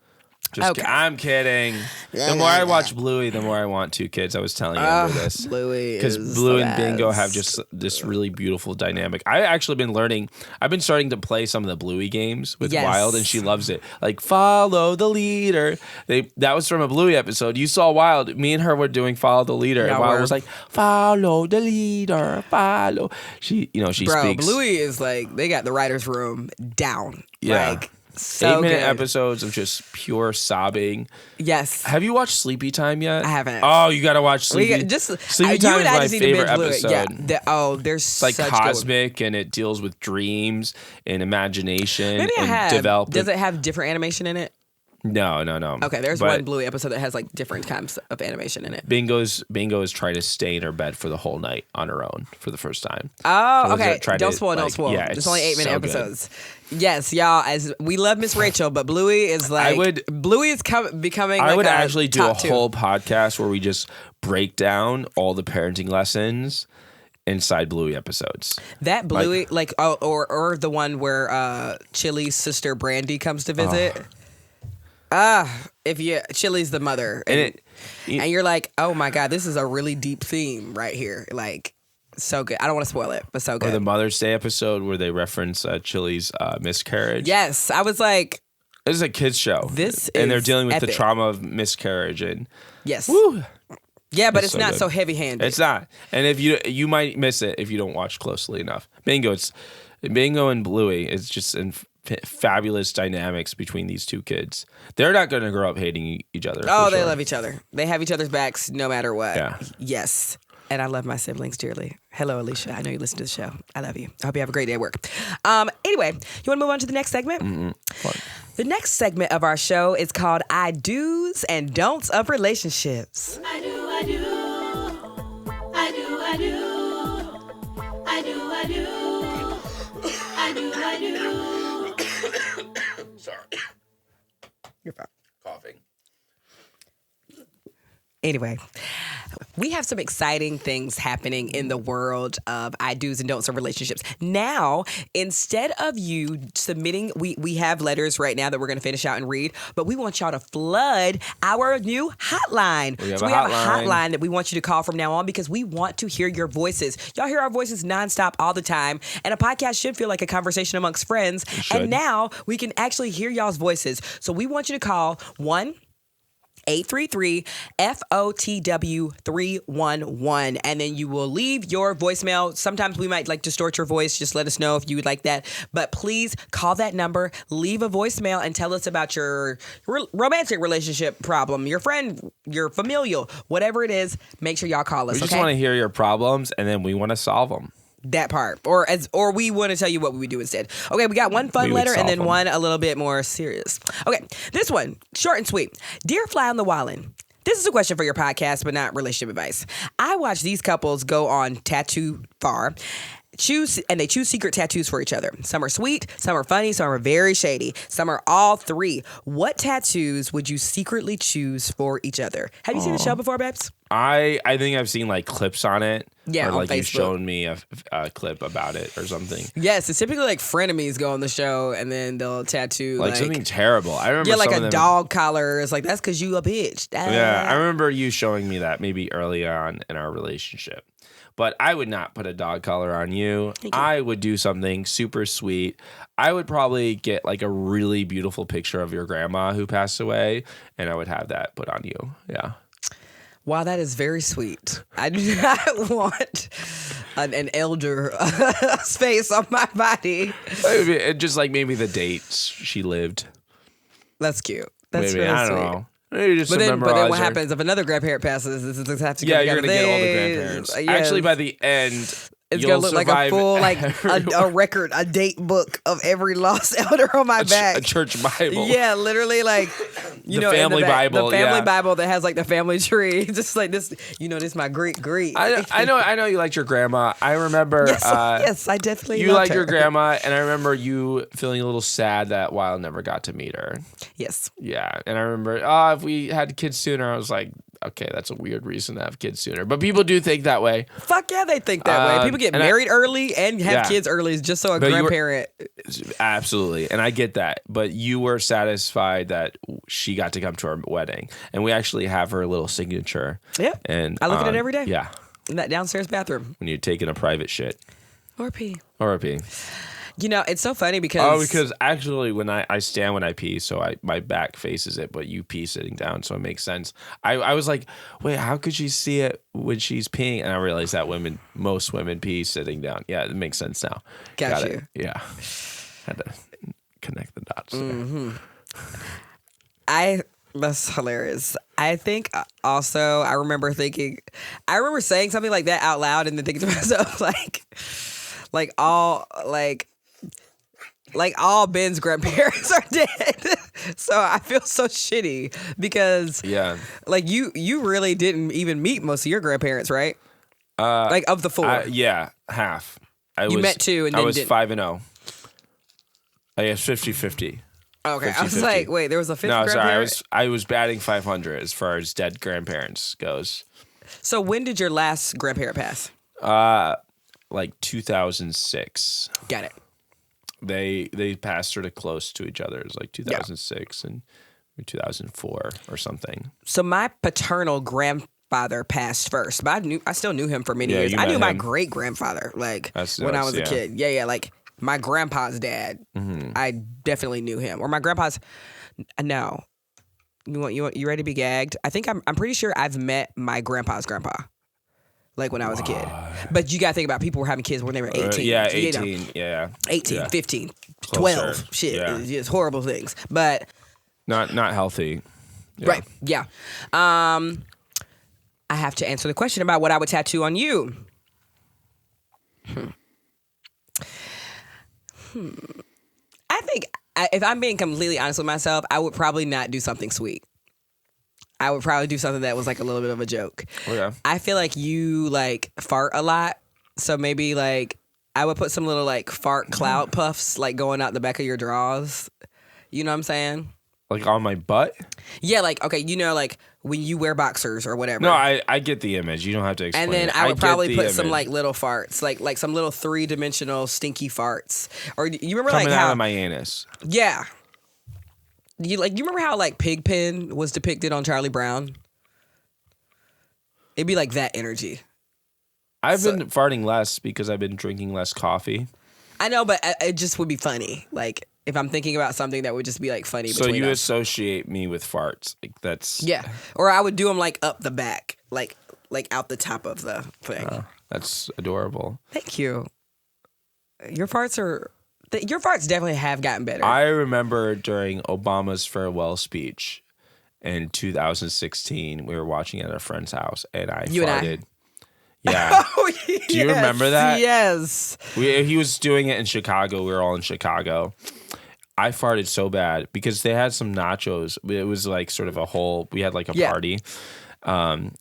I'm kidding. The more I watch Bluey, the more I want two kids. I was telling you this. Bluey, because Blue and Bingo have just this really beautiful dynamic. I've been starting to play some of the Bluey games with Wild, and she loves it. Like follow the leader. That was from a Bluey episode. You saw Wild. Me and her were doing follow the leader, and Wild was like follow the leader. Follow. She speaks. Bluey is like they got the writer's room down. Yeah. Like, so 8-minute episodes of just pure sobbing. Yes. Have you watched Sleepy Time yet? I haven't. Oh, you got to watch Sleepy. Sleepy Time is my favorite episode. Yeah. There's it's like such cosmic, and it deals with dreams and imagination. Maybe I and have. development. Does it have different animation in it? No. Okay, there's But one Bluey episode that has like different kinds of animation in it. Bingo is trying to stay in her bed for the whole night on her own for the first time. Oh, So okay. trying Don't to, spoil. Yeah, it's only 8-minute so good. episodes. Yes, y'all. As we love Miss Rachel, but Bluey is like Bluey is becoming. I like would a actually do a top two. whole podcast where we just break down all the parenting lessons inside Bluey episodes. That Bluey, or the one where Chili's sister Brandy comes to visit. Chili's the mother, and you're like, oh my god, this is a really deep theme right here. Like, so good. I don't want to spoil it, but so good. Or the Mother's Day episode where they reference Chili's miscarriage. Yes, I was like, this is a kids show. And they're dealing with the trauma of miscarriage and yes, woo. Yeah, but it's so not good. so heavy-handed. It's not. And if you might miss it if you don't watch closely enough. Bingo and Bluey is just in fabulous dynamics between these two kids. They're not going to grow up hating each other. Oh, they sure. love each other. They have each other's backs no matter what. Yeah. Yes. And I love my siblings dearly. Hello, Alicia. I know you listen to the show. I love you. I hope you have a great day at work. Anyway, you want to move on to the next segment? The next segment of our show is called I Do's and Don'ts of Relationships. I do. Sorry. You're fine. Coughing. Anyway, we have some exciting things happening in the world of I do's and don'ts of relationships. Now, instead of you submitting, we have letters right now that we're going to finish out and read, but we want y'all to flood our new hotline. We have a hotline that we want you to call from now on because we want to hear your voices. Y'all hear our voices nonstop all the time, and a podcast should feel like a conversation amongst friends. And now we can actually hear y'all's voices. So we want you to call 1-833-FOTW 311, and then you will leave your voicemail. Sometimes we might like distort your voice. Just let us know if you would like that. But please call that number, leave a voicemail, and tell us about your romantic relationship problem, your friend, your familial, whatever it is. Make sure y'all call us. We just want to hear your problems, and then we want to solve them. That part, or we want to tell you what we would do instead. Okay, we got one fun letter and then one a little bit more serious. Okay, this one, short and sweet. Dear Fly on the Wallin', this is a question for your podcast, but not relationship advice. I watch these couples go on Tattoo Far. They choose secret tattoos for each other. Some are sweet, some are funny, some are very shady. Some are all three. What tattoos would you secretly choose for each other? Have you seen the show before, Babs? I think I've seen like clips on it. Yeah, or like on you've Facebook. shown me a clip about it or something. Yes, it's typically like frenemies go on the show and then they'll tattoo Like something terrible. I remember like some a of them, dog collar. It's like, that's because you a bitch. Yeah, I remember you showing me that maybe early on in our relationship. But I would not put a dog collar on you. I would do something super sweet. I would probably get like a really beautiful picture of your grandma who passed away, and I would have that put on you. Yeah. Wow, that is very sweet. I do not want an elder space on my body. Just like maybe the dates she lived. That's cute. That's Maybe, really I don't sweet. know. Maybe just But then what memorizer. happens if another grandparent passes? This is have to Yeah, go you're together. gonna get all the grandparents. Yes. Actually, by the end, it's you'll gonna look like a survive full, like everyone. a record, a date book of every lost elder on my back. A church Bible. Yeah, literally, like The in family back, Bible, the family yeah. Bible that has like the family tree, just like this. This is my great. I know you liked your grandma. I remember. Yes, I definitely. You loved liked her. your grandma, and I remember you feeling a little sad that Wild never got to meet her. Yes. Yeah, and I remember, if we had kids sooner, I was like, okay, that's a weird reason to have kids sooner. But people do think that way. Fuck yeah, they think that way. People get married early and have Yeah. kids early just so a But you were- grandparent. Absolutely, and I get that. But you were satisfied that she got to come to our wedding, and we actually have her little signature. Yeah, and I look at it every day. Yeah, In that downstairs bathroom. when you're taking a private shit Or pee. or a pee. It's so funny because... Because actually when I stand when I pee, so my back faces it, but you pee sitting down, so it makes sense. I was like, wait, how could she see it when she's peeing? And I realized that most women pee sitting down. Yeah, it makes sense now. Got It. you. Yeah. Had to connect the dots there. Mm-hmm. That's hilarious. I think also I remember saying something like that out loud and then thinking to myself Like all Ben's grandparents are dead. So I feel so shitty because Yeah. like you really didn't even meet most of your grandparents, right? Like of the four. Yeah, half. You met two and I then was didn't. 5-0. I guess 50-50. Okay. I was 50-50. like, wait, there was a fifth No, grandparent? sorry. I was batting 500 as far as dead grandparents goes. So when did your last grandparent pass? Like 2006. Got it. They passed sort of close to each other. It was like 2006 and 2004 or something. So my paternal grandfather passed first, but I still knew him for many Yeah, years. you I met knew my him. great grandfather, like That's when I nuts, was a yeah. kid. Yeah, like my grandpa's dad. I definitely knew him, or my grandpa's. No, you ready to be gagged? I think I'm pretty sure I've met my grandpa's grandpa, like when I was a kid. But you got to think about people were having kids when they were 18. Yeah, you know, 18. Yeah. 18, Yeah. 15, Closer. 12. Shit, Yeah. it's just horrible things. But Not healthy. Yeah. right, yeah. I have to answer the question about what I would tattoo on you. I think if I'm being completely honest with myself, I would probably not do something sweet. I would probably do something that was like a little bit of a joke. Oh, yeah. I feel like you like fart a lot, so maybe like I would put some little like fart cloud puffs like going out the back of your drawers. You know what I'm saying? Like on my butt? Yeah, like okay, you know, like when you wear boxers or whatever. No, I get the image. You don't have to explain and then it. I would get probably the put some image. like little farts, like some little 3-dimensional stinky farts. Or you remember coming like how out of my anus. yeah. You remember how like Pigpen was depicted on Charlie Brown? It'd be like that energy. I've been farting less because I've been drinking less coffee. I know, but it just would be funny. Like if I'm thinking about something that would just be like funny. So between you us. associate me with farts. Like that's Yeah, or I would do them like up the back, like out the top of the thing. that's adorable. Thank you. Your farts definitely have gotten better. I remember during Obama's farewell speech in 2016, we were watching at a friend's house, and I You and I? farted. Yeah. Oh, Do you remember that? Yes. He was doing it in Chicago. We were all in Chicago. I farted so bad because they had some nachos. It was like sort of a whole, we had like a party. And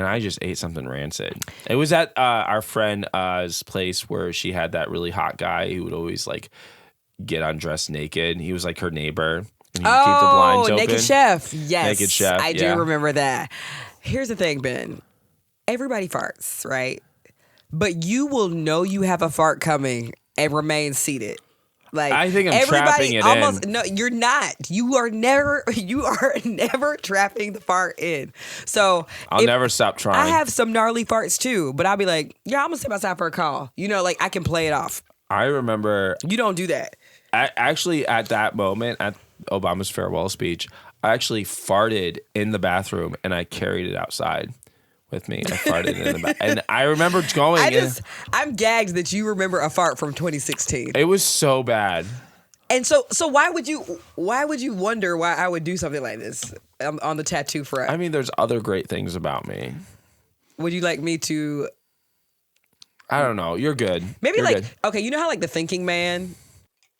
I just ate something rancid. It was at our friend's place where she had that really hot guy who would always like get undressed naked. He was like her neighbor. And he would keep the blinds open. Naked Chef. Yes. Naked Chef, I do yeah. remember that. Here's the thing, Ben. Everybody farts, right? But you will know you have a fart coming and remain seated. Like I think I'm everybody trapping it almost in. no, you're not. You are never trapping the fart in. So I'll never stop trying. I have some gnarly farts too, but I'll be like, yeah, I'm gonna step outside for a call. You know, like I can play it off. I remember You don't do that. actually at that moment at Obama's farewell speech, I actually farted in the bathroom and I carried it outside with me. I farted in the bath. And I remember going I'm gagged that you remember a fart from 2016. it was so bad. And so why would you wonder why I would do something like this on the tattoo front? I mean, there's other great things about me. Would you like me to I don't know. You're good. maybe You're like good. okay, you know how like the thinking man?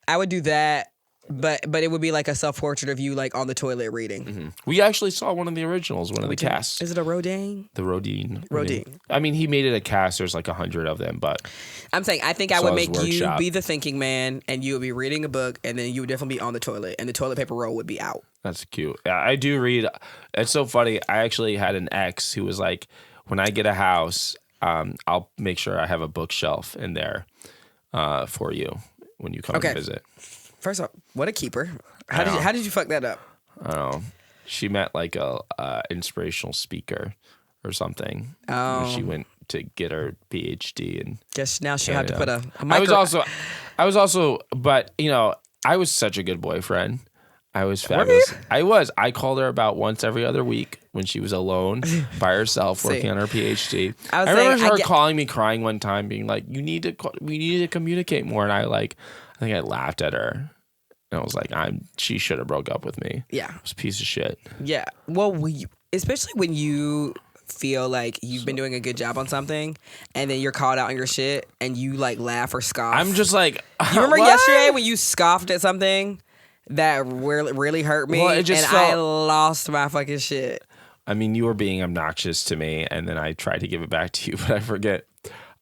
I would do that, but it would be like a self-portrait of you like on the toilet reading. We actually saw one of the originals, one of the casts. Is it a Rodin? The Rodin. Rodin. I mean, he made it a cast. There's like 100 of them, but I'm saying I think I So would I was make you workshop. be the thinking man and you would be reading a book and then you would definitely be on the toilet and the toilet paper roll would be out. that's cute. Yeah, I do read. It's so funny. I actually had an ex who was like, when I get a house, I'll make sure I have a bookshelf in there for you when you come Okay. and visit. First off, what a keeper. I know. How did you fuck that up? I don't know. She met like a inspirational speaker or something. Oh. She went to get her PhD and Guess now she'll have to Yeah. put a I was micro. also, but you know, I was such a good boyfriend. I was fabulous. I called her about once every other week when she was alone by herself working on her PhD. I was I remember saying, her calling me crying one time, being like, we need to communicate more. And I think I laughed at her. And I was like, she should have broke up with me. Yeah. I was a piece of shit. Yeah. Well, especially when you feel like you've been doing a good job on something, and then you're called out on your shit, and you like laugh or scoff. I'm just like, you remember what? yesterday when you scoffed at something that really hurt me, Well, it just and I felt- lost my fucking shit. I mean, you were being obnoxious to me, and then I tried to give it back to you, but I forget.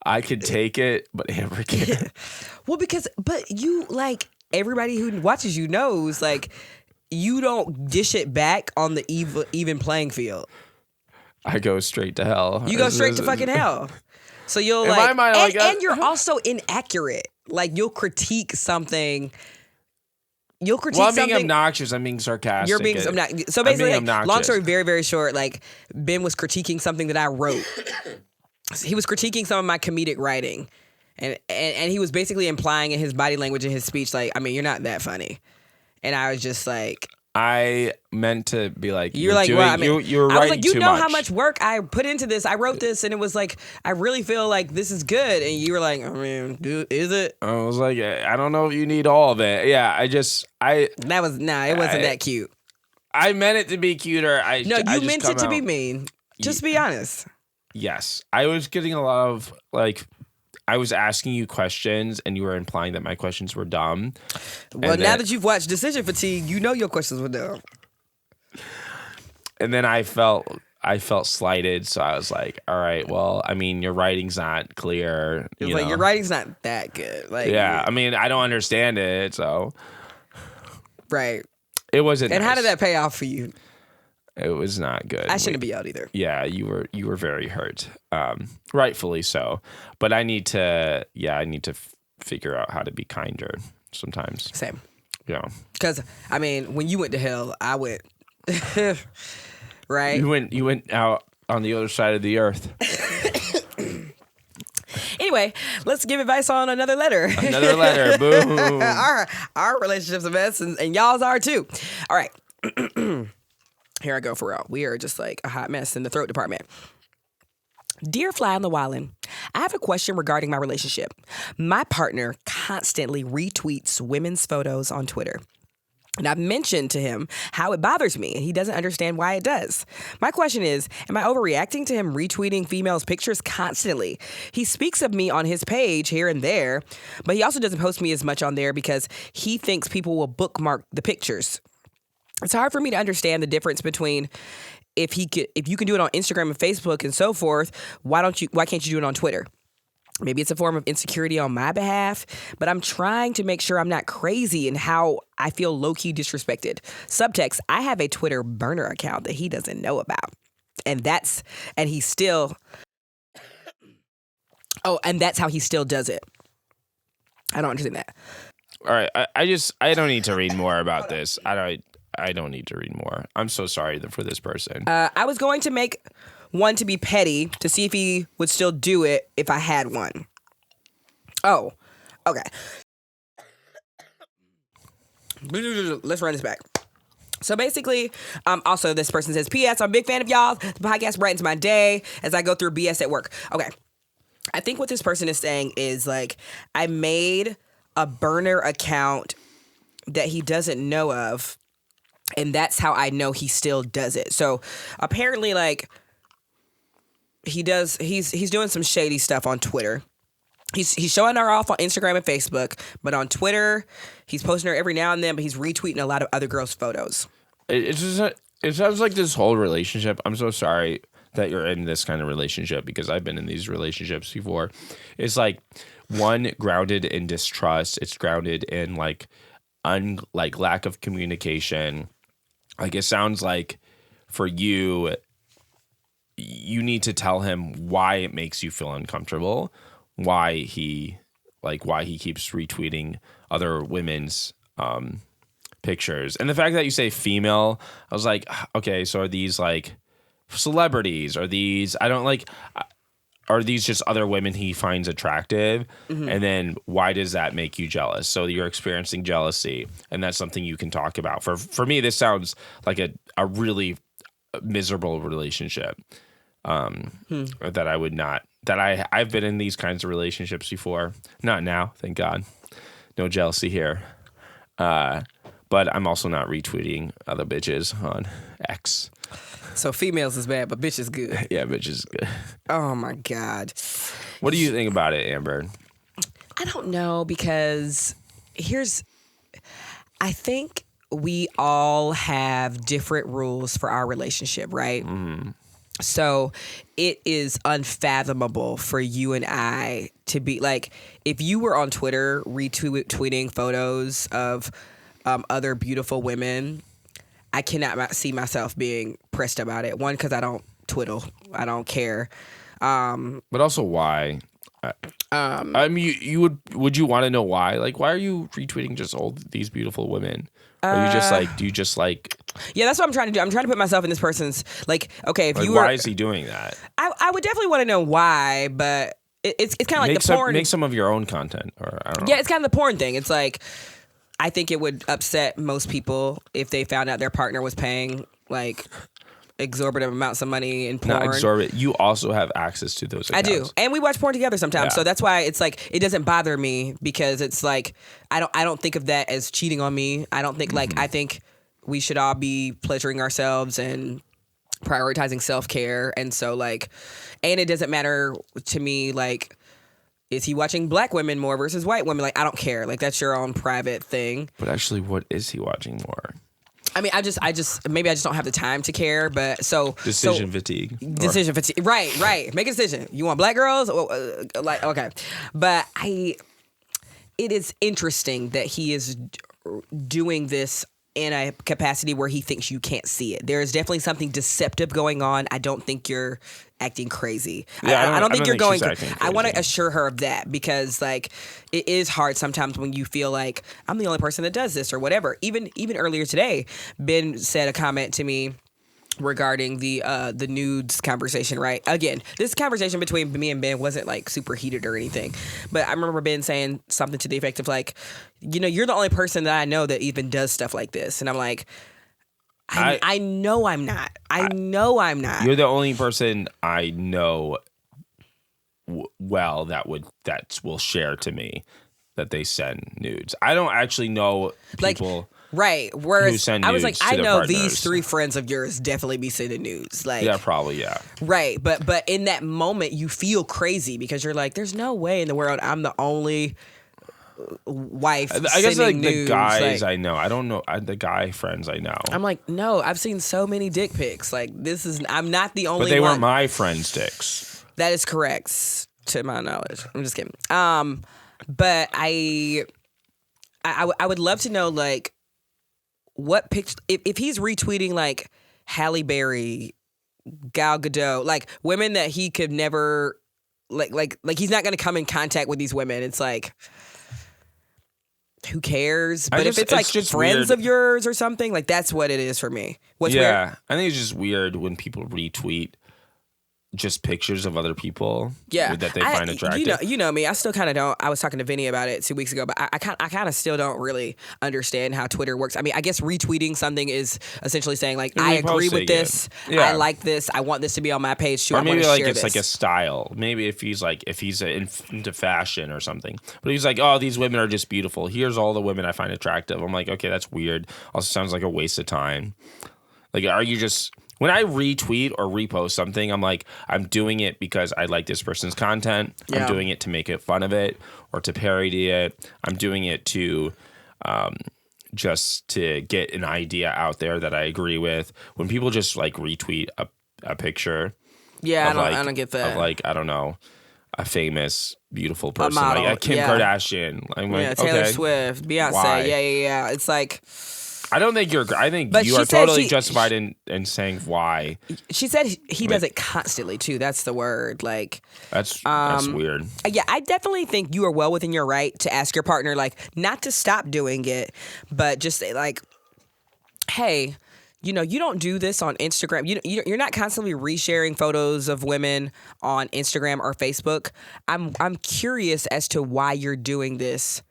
I could take it, but I forget. Well, but you, like, everybody who watches you knows, like, you don't dish it back on the even playing field. I go straight to hell. You go straight to fucking hell. So you'll In like, my mind, like, and you're also inaccurate. Like, you'll critique something. You'll critique Well, I'm something. being obnoxious. I'm being sarcastic. You're being obnoxious. So I'm being basically, like, obnoxious. long story very, very short, like, Ben was critiquing something that I wrote. He was critiquing some of my comedic writing. And he was basically implying in his body language and his speech, like, I mean, you're not that funny. And I was just like, I meant to be like, you're like, doing, well, I mean, you're I was writing like, you too know much. how much work I put into this. I wrote this, and it was like, I really feel like this is good. And you were like, I mean, dude, is it? I was like, I don't know if you need all of it. Yeah, it wasn't that cute. I meant it to be cuter. No, you meant it to be mean. Just be honest. Yes, I was getting a lot of like. I was asking you questions, and you were implying that my questions were dumb. Well, now that you've watched Decision Fatigue, you know your questions were dumb. And then I felt slighted, so I was like, all right, well, I mean, your writing's not clear. It was like, your writing's not that good. Like, yeah, I mean, I don't understand it, so. Right. It wasn't And how nice. did that pay off for you? It was not good. I shouldn't be out either. Yeah, you were very hurt, rightfully so. But I need to figure out how to be kinder sometimes. Same. Yeah, Because, I mean, when you went to hell, I went. Right? you went out on the other side of the earth. Anyway, let's give advice on another letter. Another letter, boom. Our relationship's a mess, and y'all's are too. All right. Here I go for real. We are just like a hot mess in the throat department. Dear Fly on the Wallin, I have a question regarding my relationship. My partner constantly retweets women's photos on Twitter. And I've mentioned to him how it bothers me, and he doesn't understand why it does. My question is, am I overreacting to him retweeting females' pictures constantly? He speaks of me on his page here and there, but he also doesn't post me as much on there because he thinks people will bookmark the pictures. It's hard for me to understand the difference between if you can do it on Instagram and Facebook and so forth, why can't you do it on Twitter? Maybe it's a form of insecurity on my behalf, but I'm trying to make sure I'm not crazy in how I feel low-key disrespected. Subtext, I have a Twitter burner account that he doesn't know about. And that's how he still does it. I don't understand that. All right, I don't need to read more about this. I don't need to read more. I'm so sorry for this person. I was going to make one to be petty to see if he would still do it if I had one. Oh, okay. Let's run this back. So basically, also this person says, P.S. I'm a big fan of y'all. The podcast brightens my day as I go through BS at work. Okay. I think what this person is saying is like, I made a burner account that he doesn't know of, and that's how I know he still does it. So apparently, like, he's doing some shady stuff on Twitter. He's showing her off on Instagram and Facebook, but on Twitter, he's posting her every now and then, but he's retweeting a lot of other girls' photos. It sounds like this whole relationship. I'm so sorry that you're in this kind of relationship because I've been in these relationships before. It's like one grounded in distrust. It's grounded in like lack of communication. Like it sounds like for you need to tell him why it makes you feel uncomfortable, why he keeps retweeting other women's pictures. And the fact that you say female, I was like, okay, so are these like celebrities? Are these just other women he finds attractive? Mm-hmm. And then why does that make you jealous? So you're experiencing jealousy, and that's something you can talk about. For me, this sounds like a really miserable relationship that I would not, that I've been in these kinds of relationships before. Not now, thank God. No jealousy here. But I'm also not retweeting other bitches on X. So females is bad, but bitch is good. Yeah, bitch is good. Oh my God. What do you think about it, Amber? I don't know, because I think we all have different rules for our relationship, right? So it is unfathomable for you and I to be like, if you were on Twitter retweeting photos of other beautiful women, I cannot see myself being pressed about it. One, because I don't twiddle. I don't care. But also, why? I mean, would you want to know why? Like, why are you retweeting just all these beautiful women? Are you just like, do you just like? Yeah, that's what I'm trying to do. I'm trying to put myself in this person's, like, okay, if Like, you were, why is he doing that? I would definitely want to know why, but it's kind of like the porn. Make some of your own content, or I don't know. Yeah, it's kind of the porn thing. It's like, I think it would upset most people if they found out their partner was paying like exorbitant amounts of money in porn. Not exorbitant. You also have access to those accounts. I do, and we watch porn together sometimes. Yeah. So that's why it's like it doesn't bother me, because it's like I don't think of that as cheating on me. I don't think like I think we should all be pleasuring ourselves and prioritizing self-care. And so like, and it doesn't matter to me like, is he watching black women more versus white women? Like, I don't care. Like, that's your own private thing. But actually, what is he watching more? I mean, I just maybe I just don't have the time to care. But Decision fatigue. Decision fatigue. Right. Make a decision. You want black girls? Like, okay. But it is interesting that he is doing this in a capacity where he thinks you can't see it. There is definitely something deceptive going on. I don't think you're acting crazy. Yeah, I don't think you're going. she's acting I want to crazy. assure her of that, because like it is hard sometimes when you feel like I'm the only person that does this or whatever. Even earlier today, Ben said a comment to me regarding the nudes conversation, right? Again, this conversation between me and Ben wasn't like super heated or anything, but I remember Ben saying something to the effect of like, you know, you're the only person that I know that even does stuff like this. And I'm like, I know I'm not. I know I'm not. You're the only person I know well that will share to me that they send nudes. I don't actually know people. Like, right. Whereas who send I was like, nudes to I their know partners. these 3 friends of yours definitely be sending nudes. Like, Yeah, probably, yeah. right. But in that moment, you feel crazy because you're like, there's no way in the world I'm the only wife. I guess like sending the nudes. guys Like, I know. I don't know the guy friends I know. I'm like, no, I've seen so many dick pics. Like, I'm not the only But they one. weren't my friends' dicks. That is correct, to my knowledge. I'm just kidding. But I would love to know, like, what picture, if he's retweeting like Halle Berry, Gal Gadot, like women that he could never, like he's not going to come in contact with these women. It's like, who cares? But if it's like just friends weird. of yours or something, like that's what it is for me. What's weird? Yeah, I think it's just weird when people retweet just pictures of other people that they find attractive. You know me. I still kind of don't. I was talking to Vinny about it 2 weeks ago, but I kind of still don't really understand how Twitter works. I mean, I guess retweeting something is essentially saying like, You're I agree with reposting this. it. Yeah. I like this. I want this to be on my page too. Or I want maybe to like share it's this. like a style. Maybe if he's into fashion or something. But he's like, oh, these women are just beautiful. Here's all the women I find attractive. I'm like, okay, that's weird. Also sounds like a waste of time. Like, are you just... When I retweet or repost something, I'm like, I'm doing it because I like this person's content. Yeah. I'm doing it to make fun of it or to parody it. I'm doing it to just to get an idea out there that I agree with. When people just like retweet a picture, yeah, of I don't get that. Of like, I don't know, a famous, beautiful person, model, like Kim yeah. Kardashian. I'm like, Taylor okay, Swift, Beyonce. why? Yeah. It's like... I don't think you're. I think But you she are said totally she- justified in saying why. She said he does it constantly too. That's the word. Like, That's weird. yeah, I definitely think you are well within your right to ask your partner, like, not to stop doing it, but just say, like, hey, you know, you don't do this on Instagram. You're not constantly resharing photos of women on Instagram or Facebook. I'm curious as to why you're doing this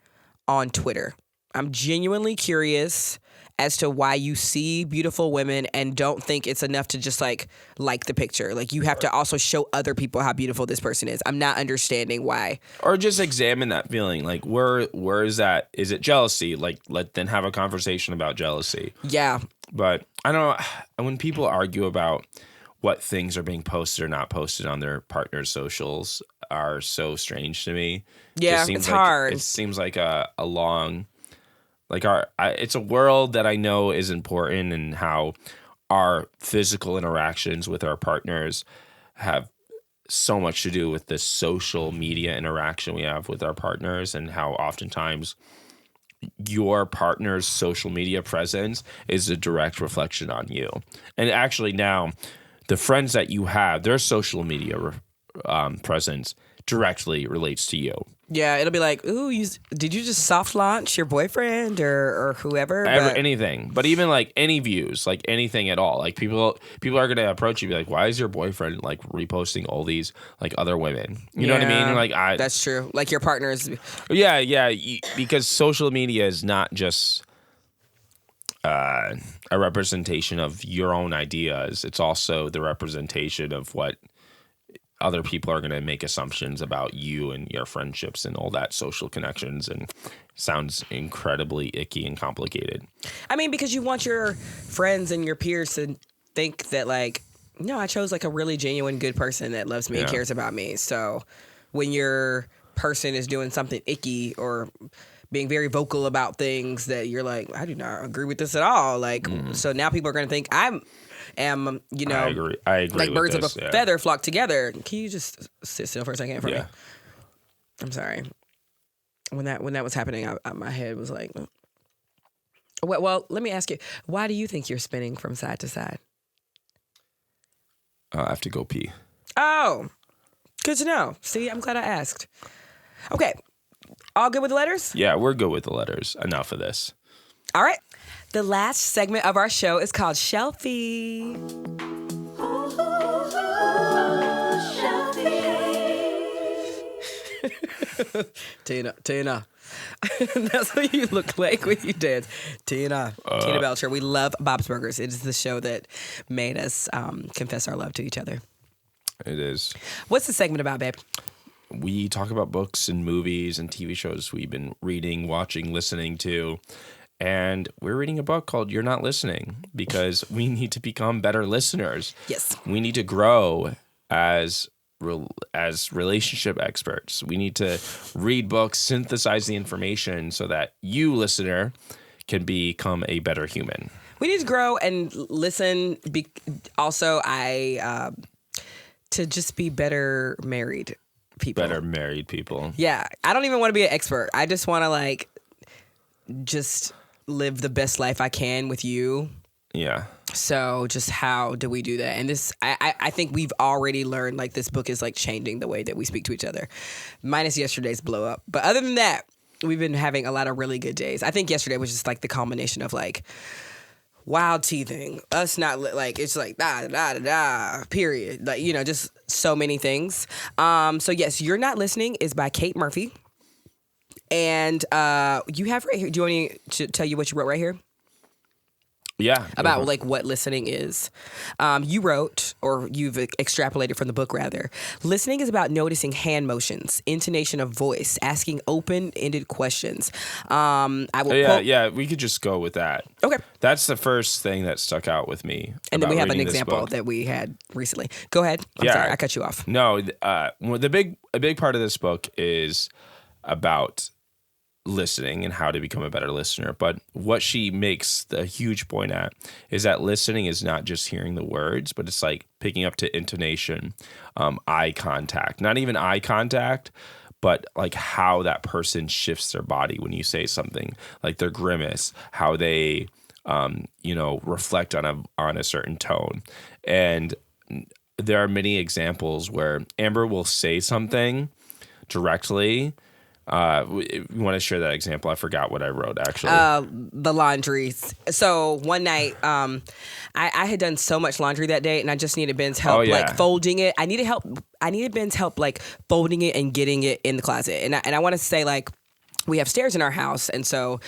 on Twitter. I'm genuinely curious as to why you see beautiful women and don't think it's enough to just like the picture. Like, you have to also show other people how beautiful this person is. I'm not understanding why. Or just examine that feeling. Like, where is that? Is it jealousy? Like, then have a conversation about jealousy. Yeah. But I don't know, when people argue about what things are being posted or not posted on their partner's socials are so strange to me. Yeah, it's hard. It seems like a long, like it's a world that I know is important, and how our physical interactions with our partners have so much to do with the social media interaction we have with our partners, and how oftentimes your partner's social media presence is a direct reflection on you. And actually now, the friends that you have, their social media presence directly relates to you. Yeah, it'll be like, ooh, did you just soft launch your boyfriend or whoever? Anything. But even like any views, like anything at all. Like people are going to approach you and be like, why is your boyfriend like reposting all these like other women? You know what I mean? Like that's true. Like your partner's. Yeah. Because social media is not just a representation of your own ideas. It's also the representation of what other people are going to make assumptions about you and your friendships and all that social connections, and sounds incredibly icky and complicated. I mean, because you want your friends and your peers to think that, like, no, I chose like a really genuine good person that loves me and cares about me. So when your person is doing something icky or being very vocal about things that you're like, I do not agree with this at all. Like, so now people are going to think I agree. I agree. Like birds with of a feather flock together. Can you just sit still for a second for me? I'm sorry. When that was happening, my head was like, well, let me ask you, why do you think you're spinning from side to side? I have to go pee. Oh, good to know. See, I'm glad I asked. Okay. All good with the letters? Yeah, we're good with the letters. Enough of this. All right. The last segment of our show is called Shelfie. Tina. That's what you look like when you dance. Tina Belcher. We love Bob's Burgers. It is the show that made us confess our love to each other. It is. What's the segment about, babe? We talk about books and movies and TV shows we've been reading, watching, listening to. And we're reading a book called You're Not Listening, because we need to become better listeners. Yes. We need to grow as relationship experts. We need to read books, synthesize the information so that you, listener, can become a better human. We need to grow and listen. Also, to just be better married people. Better married people. Yeah. I don't even want to be an expert. I just want to just live the best life I can with you. Yeah. So just how do we do that? And this, I think we've already learned, this book is changing the way that we speak to each other, minus yesterday's blow up. But other than that, we've been having a lot of really good days. I think yesterday was just the culmination of wild teething, us not it's period. Just so many things. So yes, You're Not Listening is by Kate Murphy. And you have right here, do you want me to tell you what you wrote right here? Yeah. About what listening is. You wrote, or you've extrapolated from the book rather, listening is about noticing hand motions, intonation of voice, asking open-ended questions. Yeah, we could just go with that. Okay. That's the first thing that stuck out with me. And then we have an example that we had recently. Go ahead. I'm sorry, I cut you off. No, a big part of this book is about listening and how to become a better listener. But what she makes the huge point at is that listening is not just hearing the words, but it's picking up to intonation, eye contact, not even eye contact, but how that person shifts their body when you say something, their grimace, how they, reflect on a certain tone. And there are many examples where Amber will say something directly. You want to share that example? I forgot what I wrote actually. The laundry. So one night, I had done so much laundry that day, and I just needed Ben's help, folding it. I needed Ben's help, folding it and getting it in the closet. And I want to say, we have stairs in our house, and so,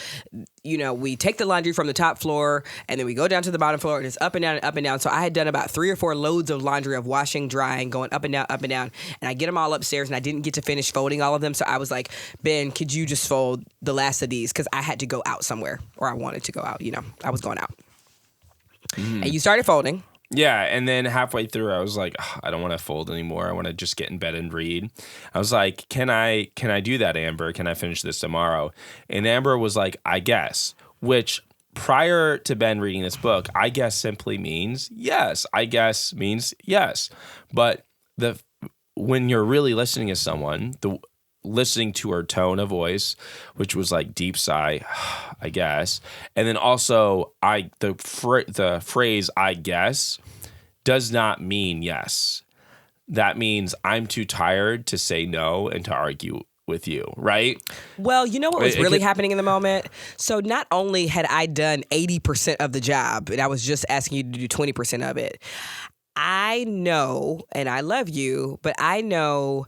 we take the laundry from the top floor, and then we go down to the bottom floor, and it's up and down and up and down. So I had done about 3 or 4 loads of laundry of washing, drying, going up and down, and I get them all upstairs, and I didn't get to finish folding all of them. So I was like, Ben, could you just fold the last of these? Because I had to go out somewhere, or I wanted to go out. I was going out. and you started folding. Yeah, and then halfway through, I was like, "Ugh, I don't want to fold anymore. I want to just get in bed and read." I was like, "Can I do that, Amber? Can I finish this tomorrow?" And Amber was like, "I guess," which prior to Ben reading this book, I guess simply means yes. I guess means yes. But when you're really listening to someone, listening to her tone of voice, which was like deep sigh, I guess, and then also the phrase "I guess" does not mean yes. That means I'm too tired to say no and to argue with you, right? Well, you know what was really happening in the moment? So not only had I done 80% of the job, and I was just asking you to do 20% of it, I know, and I love you, but I know,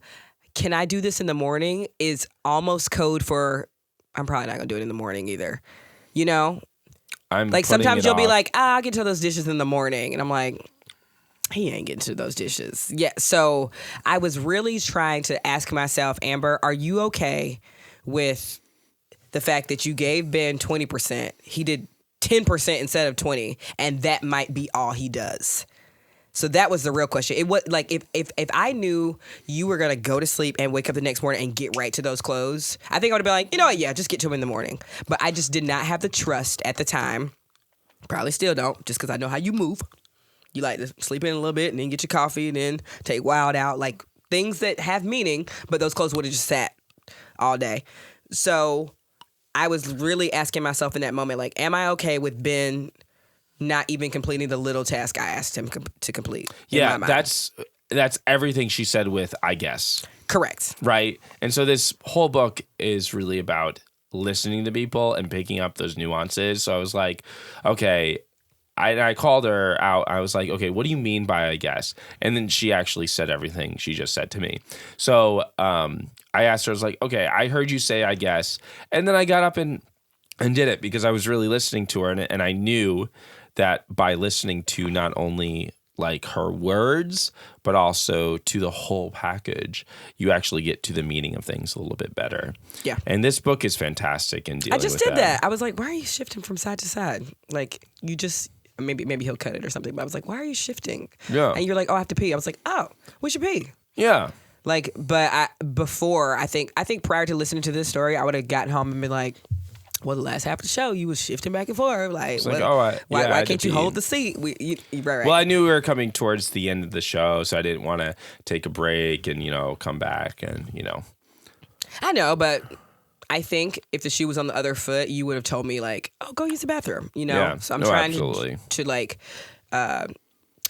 can I do this in the morning is almost code for, I'm probably not going to do it in the morning either. You know? I'm like sometimes you'll be off. like, I'll get to those dishes in the morning. And I'm like, he ain't getting to those dishes. Yeah. So I was really trying to ask myself, Amber, are you okay with the fact that you gave Ben 20%? He did 10% instead of 20, and that might be all he does. So that was the real question. It was like if I knew you were gonna go to sleep and wake up the next morning and get right to those clothes, I think I would have been like, you know what, yeah, just get to them in the morning. But I just did not have the trust at the time. Probably still don't, just because I know how you move. You like to sleep in a little bit and then get your coffee and then take Wild out, like things that have meaning, but those clothes would have just sat all day. So I was really asking myself in that moment, like, am I okay with Ben not even completing the little task I asked him to complete? Yeah, that's everything she said with "I guess." Correct. Right? And so this whole book is really about listening to people and picking up those nuances. So I was like, okay, I called her out. I was like, okay, what do you mean by "I guess"? And then she actually said everything she just said to me. So I asked her, I was like, okay, I heard you say "I guess." And then I got up and did it because I was really listening to her. And I knew that by listening to not only like her words, but also to the whole package, you actually get to the meaning of things a little bit better. Yeah. And this book is fantastic in dealing with that. I just did that. I was like, why are you shifting from side to side? Like, you just, maybe he'll cut it or something, but I was like, why are you shifting? Yeah. And you're like, oh, I have to pee. I was like, oh, we should pee. Yeah. Like, but I think prior to listening to this story, I would have gotten home and been like, well, the last half of the show, you was shifting back and forth. Like, why can't you hold the seat? Right. Well, I knew we were coming towards the end of the show, so I didn't want to take a break and, come back and, I know, but I think if the shoe was on the other foot, you would have told me, like, oh, go use the bathroom, Yeah. So I'm trying to like,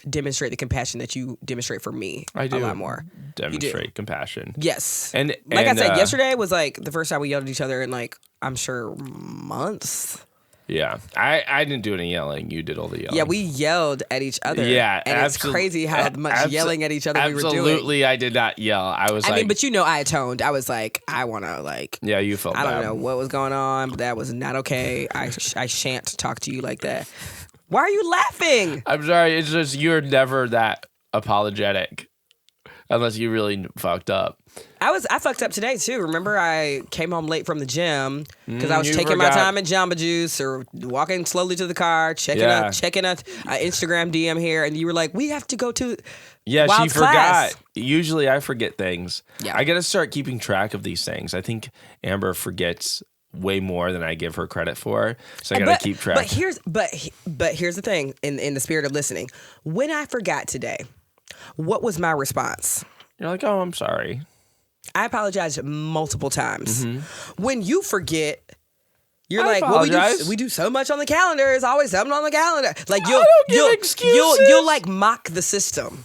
demonstrate the compassion that you demonstrate for me. I do a lot more. Demonstrate compassion. Yes. And like I said, yesterday was like the first time we yelled at each other in like, I'm sure, months. Yeah. I didn't do any yelling. You did all the yelling. Yeah, we yelled at each other. Yeah. And it's crazy how much yelling at each other we were doing. Absolutely, I did not yell. I mean, but I atoned. I was like, I want to like. Yeah, you felt bad. I don't know what was going on, but that was not okay. I shan't talk to you like that. Why are you laughing? I'm sorry. It's just you're never that apologetic unless you really fucked up. I fucked up today too. Remember, I came home late from the gym because I was taking my time at Jamba Juice or walking slowly to the car, checking a Instagram DM here, and you were like, "We have to go to." Yeah, Wild's she class. forgot. Usually, I forget things. Yeah, I got to start keeping track of these things. I think Amber forgets way more than I give her credit for, so I gotta keep track. But here's the thing. In the spirit of listening, when I forgot today, what was my response? You're like, "Oh, I'm sorry." I apologized multiple times. Mm-hmm. When you forget, you're I like, apologize. "Well, we do so much on the calendar. There's always something on the calendar." Like you'll like mock the system.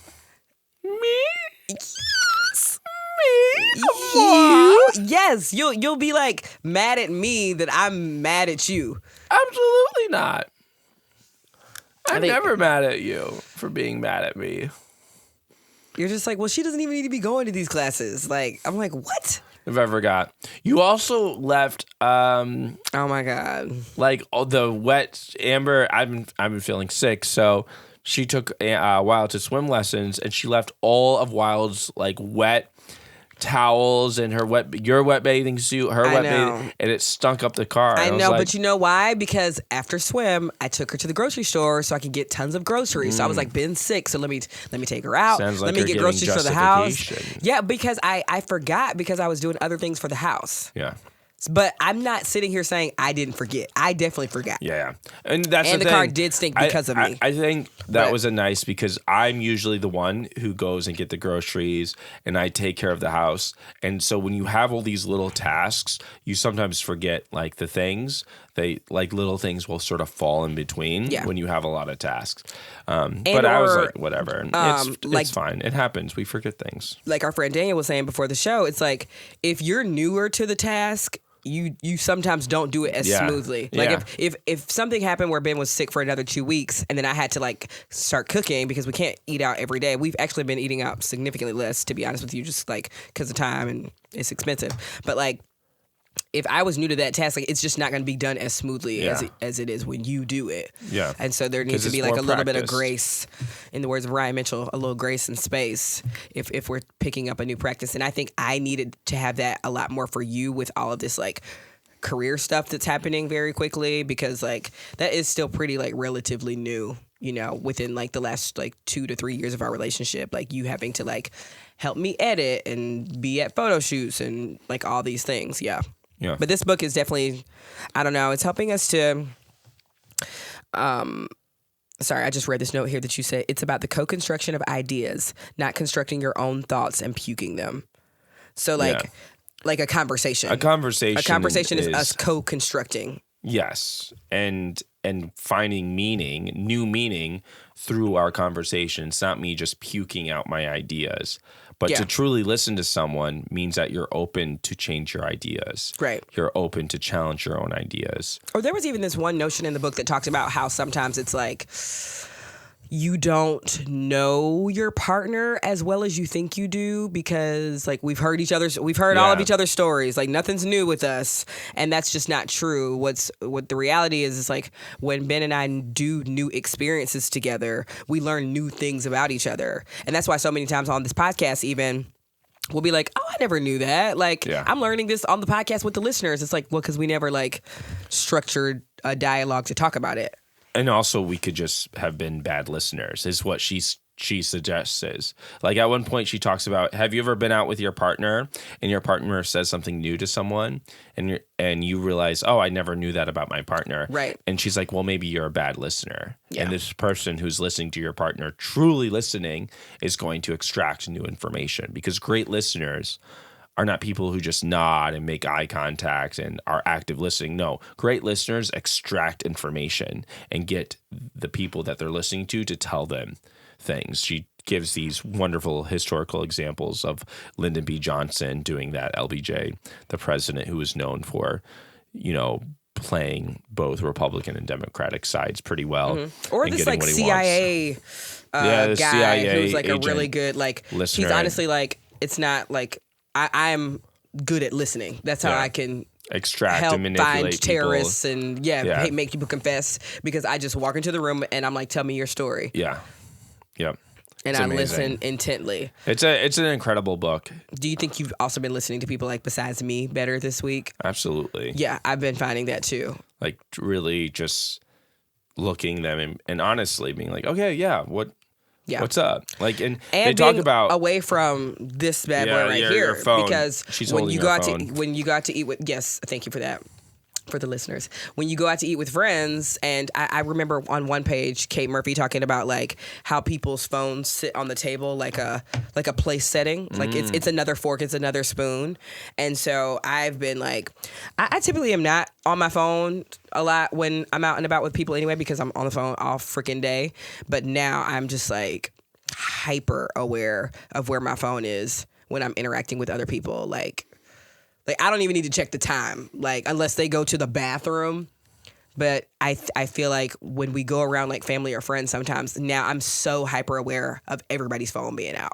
Me? Yes. Me? Come on. Yes, you'll be like mad at me that I'm mad at you. Absolutely not. I'm never mad at you for being mad at me. You're just like, well, she doesn't even need to be going to these classes. Like, I'm like, what? If I forgot. You also left. Oh my god! Like all the wet Amber. I've been feeling sick, so she took Wild to swim lessons, and she left all of Wild's like wet towels and your wet bathing suit, her wet know. bathing, and it stunk up the car. I was know, like, but you know why? Because after swim, I took her to the grocery store so I could get tons of groceries. So I was like, Ben's sick, so let me take her out. Sounds like let me you're get giving groceries for the house. justification. Yeah, because I forgot because I was doing other things for the house. yeah. But I'm not sitting here saying I didn't forget. I definitely forgot. Yeah, and that's And the the thing. car did stink because of me. I think that But- was a nice because I'm usually the one who goes and get the groceries and I take care of the house. And so when you have all these little tasks, you sometimes forget like the things. Little things will sort of fall in between when you have a lot of tasks. But I was like, whatever. It's fine. It happens. We forget things. Like our friend Daniel was saying before the show, it's like if you're newer to the task, you sometimes don't do it as smoothly. Like if something happened where Ben was sick for another 2 weeks and then I had to like start cooking because we can't eat out every day. We've actually been eating out significantly less, to be honest with you, just like because of time and it's expensive. But like if I was new to that task, like it's just not going to be done as smoothly as it is when you do it. Yeah. And so there needs to be like a little bit of grace, in the words of Ryan Mitchell, a little grace and space if we're picking up a new practice. And I think I needed to have that a lot more for you with all of this like career stuff that's happening very quickly, because like that is still pretty like relatively new, you know, within like the last like 2 to 3 years of our relationship, like you having to like help me edit and be at photo shoots and like all these things. Yeah. Yeah. But this book is definitely, I don't know, it's helping us to, sorry, I just read this note here that you said, it's about the co-construction of ideas, not constructing your own thoughts and puking them. So like a conversation. A conversation is us co-constructing. Yes. And finding new meaning through our conversation. It's not me just puking out my ideas. But to truly listen to someone means that you're open to change your ideas. Right. You're open to challenge your own ideas. Or there was even this one notion in the book that talks about how sometimes it's like you don't know your partner as well as you think you do, because like we've heard all of each other's stories. Like nothing's new with us, and that's just not true. What the reality is like when Ben and I do new experiences together, we learn new things about each other. And that's why so many times on this podcast even we'll be like, oh, I never knew that. Like, I'm learning this on the podcast with the listeners. It's like, well, because we never like structured a dialogue to talk about it. And also, we could just have been bad listeners, is what she suggests. Is like at one point she talks about, have you ever been out with your partner and your partner says something new to someone and you realize, oh, I never knew that about my partner. Right. And she's like, well, maybe you're a bad listener. Yeah. And this person who's listening to your partner, truly listening, is going to extract new information, because great listeners are not people who just nod and make eye contact and are active listening. No, great listeners extract information and get the people that they're listening to tell them things. She gives these wonderful historical examples of Lyndon B. Johnson doing that, LBJ, the president who was known for, you know, playing both Republican and Democratic sides pretty well. Mm-hmm. Or this like CIA guy CIA who's like a agent, really good, like, listener. he's honestly like, it's not like, I'm good at listening. That's how I can extract help and manipulate find people. terrorists and make people confess, because I just walk into the room and I'm like, tell me your story. Yeah. Yep. And I listen intently. It's an incredible book. Do you think you've also been listening to people like besides me better this week? Absolutely. Yeah, I've been finding that too. Like really just looking them and honestly being like, okay, what's up? Like, and they talk about away from this bad boy right here, your phone. because She's when holding you her go phone. when you go out to eat with, yes, thank you for that. For the listeners, when you go out to eat with friends, and I remember on one page Kate Murphy talking about like how people's phones sit on the table like a place setting, like it's another fork, it's another spoon. And so I've been like, I typically am not on my phone a lot when I'm out and about with people anyway, because I'm on the phone all freaking day. But now I'm just like hyper aware of where my phone is when I'm interacting with other people. Like I don't even need to check the time, like unless they go to the bathroom. But I feel like when we go around like family or friends, sometimes now I'm so hyper aware of everybody's phone being out.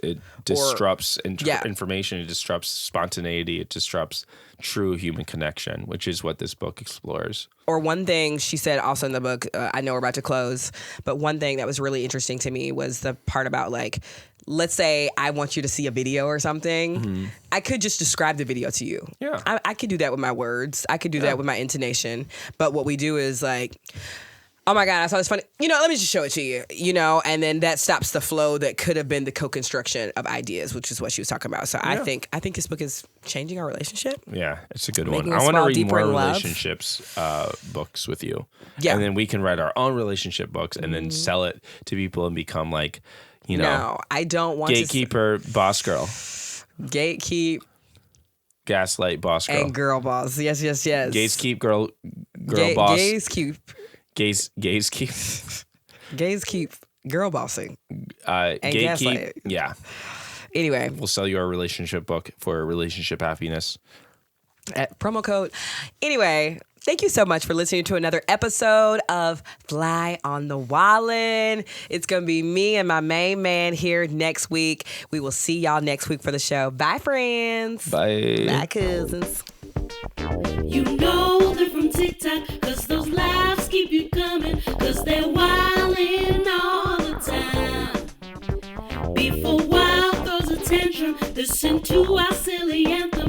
It disrupts information. It disrupts spontaneity. It disrupts true human connection, which is what this book explores. Or one thing she said also in the book, I know we're about to close, but one thing that was really interesting to me was the part about like let's say I want you to see a video or something, I could just describe the video to you. Yeah. I could do that with my words. I could do that with my intonation. But what we do is like, oh my God, I saw this funny. Let me just show it to you, and then that stops the flow that could have been the co-construction of ideas, which is what she was talking about. So I think this book is changing our relationship. Yeah, it's a good Making one. us I want to fall read deeper more in love. relationships books with you. Yeah. And then we can write our own relationship books and then sell it to people and become like, No, I don't want gatekeeper, boss girl, to gatekeep gaslight, boss girl, and girl boss. Yes. gatekeep, girl boss, Gays keep girl bossing. gatekeep. gaslight. Yeah, Anyway, we'll sell you our relationship book for relationship happiness. at promo code. Anyway, thank you so much for listening to another episode of Fly on the Wallin. It's going to be me and my main man here next week. We will see y'all next week for the show. Bye, friends. Bye. Bye, cousins. You know they're from TikTok, cause those laughs keep you coming, cause they're wildin' all the time. Before wild throws a tantrum, listen to our silly anthem.